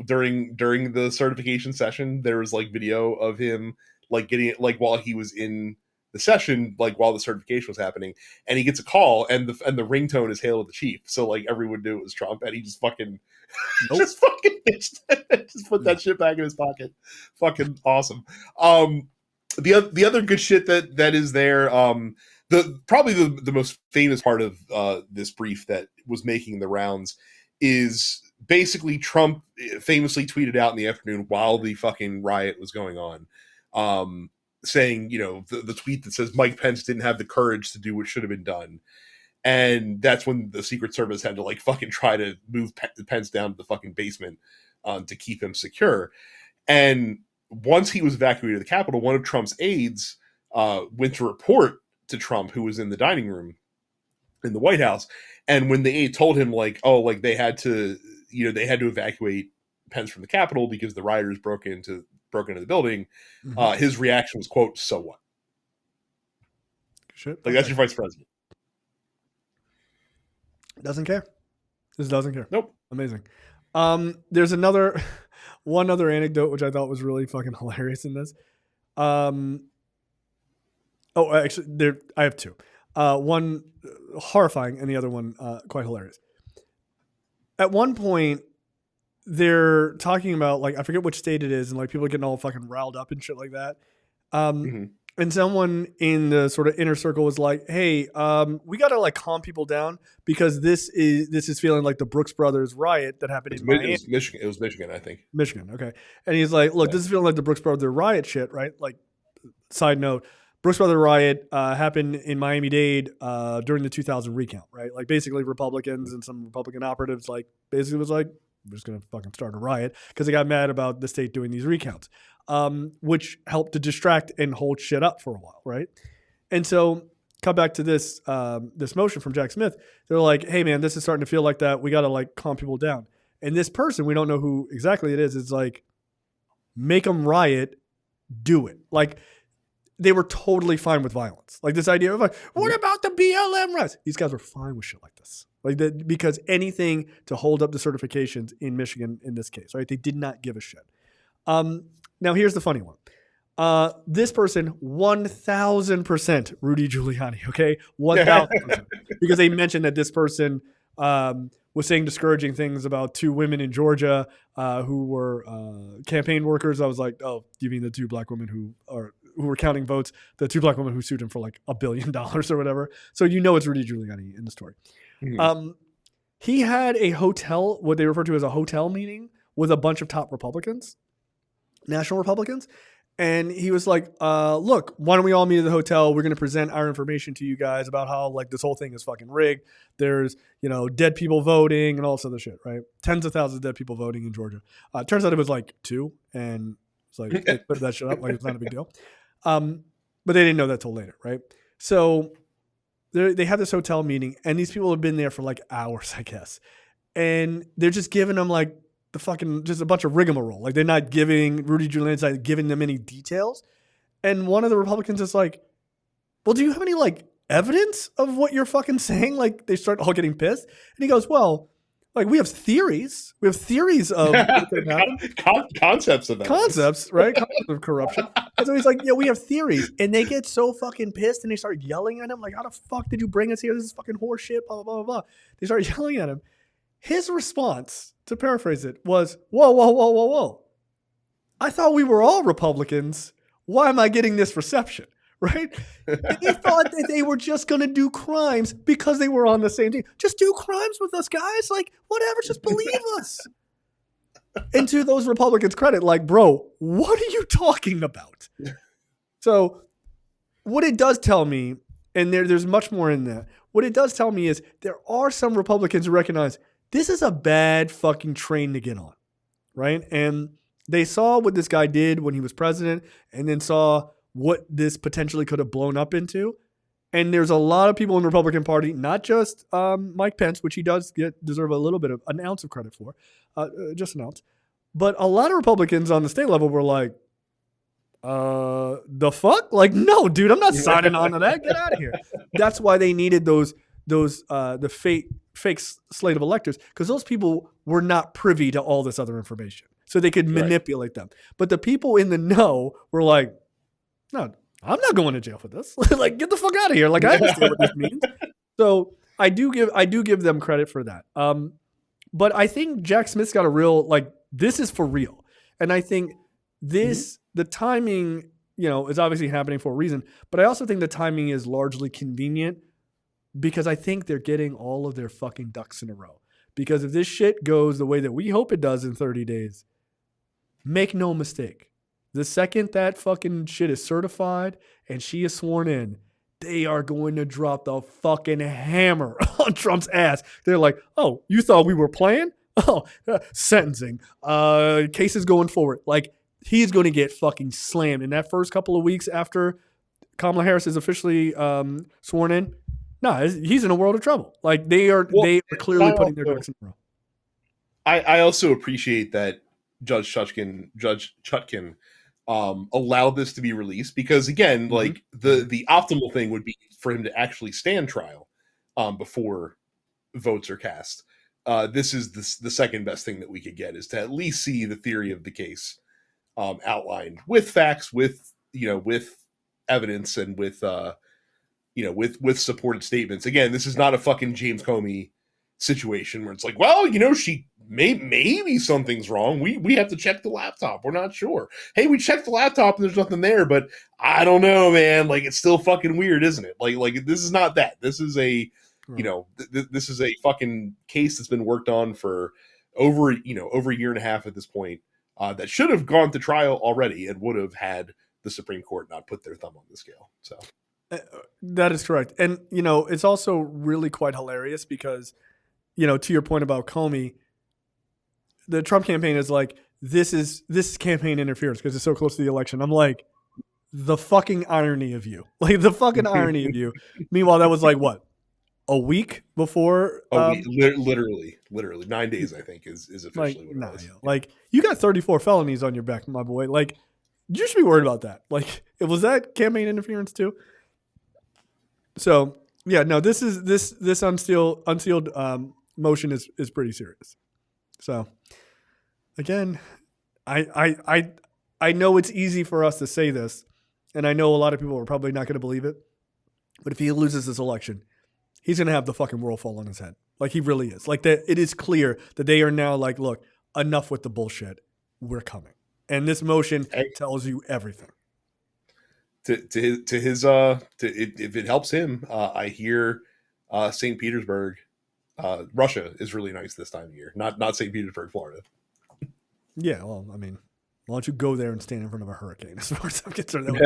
during the certification session. There was like video of him like getting it like while he was in the session, like while the certification was happening, and he gets a call and the ringtone is Hail to the Chief. So like everyone knew it was Trump, and he just fucking just fucking bitched just put that shit back in his pocket. Fucking awesome. The other good shit that is there, probably the most famous part of this brief that was making the rounds is basically Trump famously tweeted out in the afternoon while the fucking riot was going on, saying, the tweet that says Mike Pence didn't have the courage to do what should have been done. And that's when the Secret Service had to like fucking try to move Pence down to the fucking basement to keep him secure. And once he was evacuated to the Capitol, one of Trump's aides went to report to Trump, who was in the dining room in the White House. And when the aide told him like, oh, like they had to evacuate Pence from the Capitol because the rioters broke into the building, his reaction was, quote, so what? Shit. Like, that's your vice president. Doesn't care. Just doesn't care. Nope. Amazing. There's one other anecdote which I thought was really fucking hilarious in this. Actually, I have two. One horrifying and the other one quite hilarious. At one point, they're talking about, like, I forget which state it is, and like people are getting all fucking riled up and shit like that. And someone in the sort of inner circle was like, hey, we got to like calm people down because this is feeling like the Brooks Brothers riot that happened in Miami. It was Michigan, I think. Michigan, okay. And he's like, look, this is feeling like the Brooks Brothers riot shit, right? Like, side note, Brooks Brothers riot happened in Miami-Dade during the 2000 recount, right? Like, basically Republicans and some Republican operatives like basically was like, we're just going to fucking start a riot because they got mad about the state doing these recounts, which helped to distract and hold shit up for a while, right? And so come back to this motion from Jack Smith. They're like, hey, man, this is starting to feel like that. We got to like calm people down. And this person, we don't know who exactly it is like, make them riot, do it. Like, they were totally fine with violence. Like this idea of like, what about the BLM riots? These guys were fine with shit like this. Like that, because anything to hold up the certifications in Michigan in this case, right? They did not give a shit. Now here's the funny one. This person, 1,000% Rudy Giuliani, okay? 1,000%. Because they mentioned that this person was saying discouraging things about 2 women in Georgia who were campaign workers. I was like, oh, you mean the 2 black women who were counting votes, the 2 black women who sued him for like $1 billion or whatever. So you know it's Rudy Giuliani in the story. Mm-hmm. He had a hotel, what they refer to as a hotel meeting with a bunch of top Republicans, national Republicans. And he was like, look, why don't we all meet at the hotel? We're going to present our information to you guys about how like this whole thing is fucking rigged. There's, dead people voting and all this other shit, right? Tens of thousands of dead people voting in Georgia. Turns out it was like 2. And it's like, they put that shit up like it's not a big deal. But they didn't know that till later, right? So they have this hotel meeting and these people have been there for like hours, I guess. And they're just giving them like, the fucking just a bunch of rigmarole. Like they're not giving Rudy Giuliani's not giving them any details. And one of the Republicans is like, well, do you have any like evidence of what you're fucking saying? Like they start all getting pissed. And he goes, well, like we have theories. We have theories of what could happen. Concepts of that. Concepts, right? Concepts of corruption. And so he's like, yeah, we have theories. And they get so fucking pissed and they start yelling at him. Like, how the fuck did you bring us here? This is fucking horse shit, blah, blah, blah, blah. They start yelling at him. His response, to paraphrase it, was, whoa. I thought we were all Republicans. Why am I getting this reception? Right? They thought that they were just going to do crimes because they were on the same team. Just do crimes with us, guys. Like, whatever, just believe us. And to those Republicans' credit, like, bro, what are you talking about? So what it does tell me, and there's much more in that, what it does tell me is there are some Republicans who recognize this is a bad fucking train to get on, right? And they saw what this guy did when he was president and then saw what this potentially could have blown up into. And there's a lot of people in the Republican Party, not just Mike Pence, which he does deserve a little bit of an ounce of credit for, just an ounce. But a lot of Republicans on the state level were like, the fuck? Like, no, dude, I'm not signing on to that. Get out of here. That's why they needed the fake slate of electors, because those people were not privy to all this other information. So they could manipulate them. But the people in the know were like, no, I'm not going to jail for this. Like, get the fuck out of here. Like, I understand what this means. So I do give them credit for that. But I think Jack Smith's got a real, like, this is for real. And I think the timing, is obviously happening for a reason. But I also think the timing is largely convenient because I think they're getting all of their fucking ducks in a row. Because if this shit goes the way that we hope it does in 30 days, make no mistake. The second that fucking shit is certified and she is sworn in, they are going to drop the fucking hammer on Trump's ass. They're like, oh, you thought we were playing? Oh, sentencing. Cases going forward. Like, he's going to get fucking slammed. In that first couple of weeks after Kamala Harris is officially sworn in, he's in a world of trouble. Like, they are clearly putting their ducks in a row. I also appreciate that Judge Chutkan allowed this to be released because, again, like the optimal thing would be for him to actually stand trial before votes are cast. This is the second best thing that we could get, is to at least see the theory of the case outlined with facts, with evidence, and with supported statements. Again, this is not a fucking James Comey situation where it's like, well, she maybe something's wrong. We have to check the laptop. We're not sure. Hey, we checked the laptop and there's nothing there, but I don't know, man. Like, it's still fucking weird, isn't it? Like this is not that. This is a this is a fucking case that's been worked on for over a year and a half at this point, that should have gone to trial already and would have had the Supreme Court not put their thumb on the scale. So that is correct. And, it's also really quite hilarious because, to your point about Comey, the Trump campaign is like, this is campaign interference because it's so close to the election. I'm like, the fucking irony of you. Like, the fucking irony of you. Meanwhile, that was like, what? A week before? Literally 9 days, I think, is officially what it was. Like, you got 34 felonies on your back, my boy. Like, You should be worried about that. Like, was that campaign interference too? So yeah, no, this unsealed motion is pretty serious. So again, I know it's easy for us to say this, and I know a lot of people are probably not going to believe it. But if he loses this election, he's going to have the fucking world fall on his head. Like, he really is. Like, it is clear that they are now like, look, enough with the bullshit. We're coming. And this motion tells you everything. If it helps him, I hear St. Petersburg, Russia is really nice this time of year. Not St. Petersburg, Florida. Yeah, well, I mean, why don't you go there and stand in front of a hurricane? As far as I'm concerned,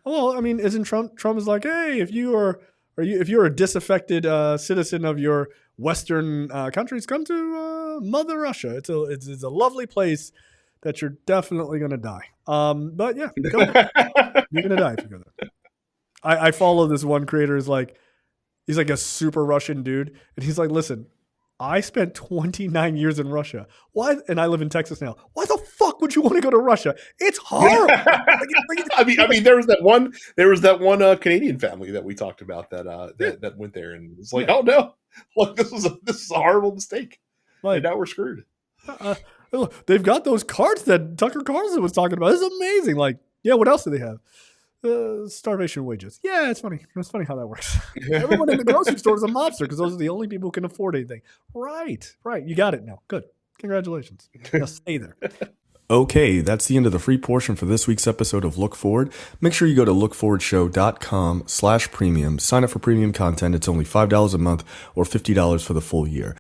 well, I mean, isn't Trump is like, hey, if you're a disaffected citizen of your Western countries, come to Mother Russia. It's a lovely place that you're definitely gonna die. But yeah, go there. You're gonna die if you go there. I follow this one creator. He's like a super Russian dude, and he's like, listen, I spent 29 years in Russia. Why? And I live in Texas now. Why the fuck would you want to go to Russia? It's horrible. I mean, there was that one Canadian family that we talked about that went there, and it's like, oh no, look, this is a horrible mistake. Like, and now we're screwed. They've got those carts that Tucker Carlson was talking about. It's amazing. Like, yeah, what else do they have? Starvation wages. Yeah, it's funny. It's funny how that works. Everyone in the grocery store is a mobster because those are the only people who can afford anything. Right. You got it now. Good. Congratulations. Now stay there. Okay, that's the end of the free portion for this week's episode of Look Forward. Make sure you go to lookforwardshow.com/premium. Sign up for premium content. It's only $5 a month or $50 for the full year.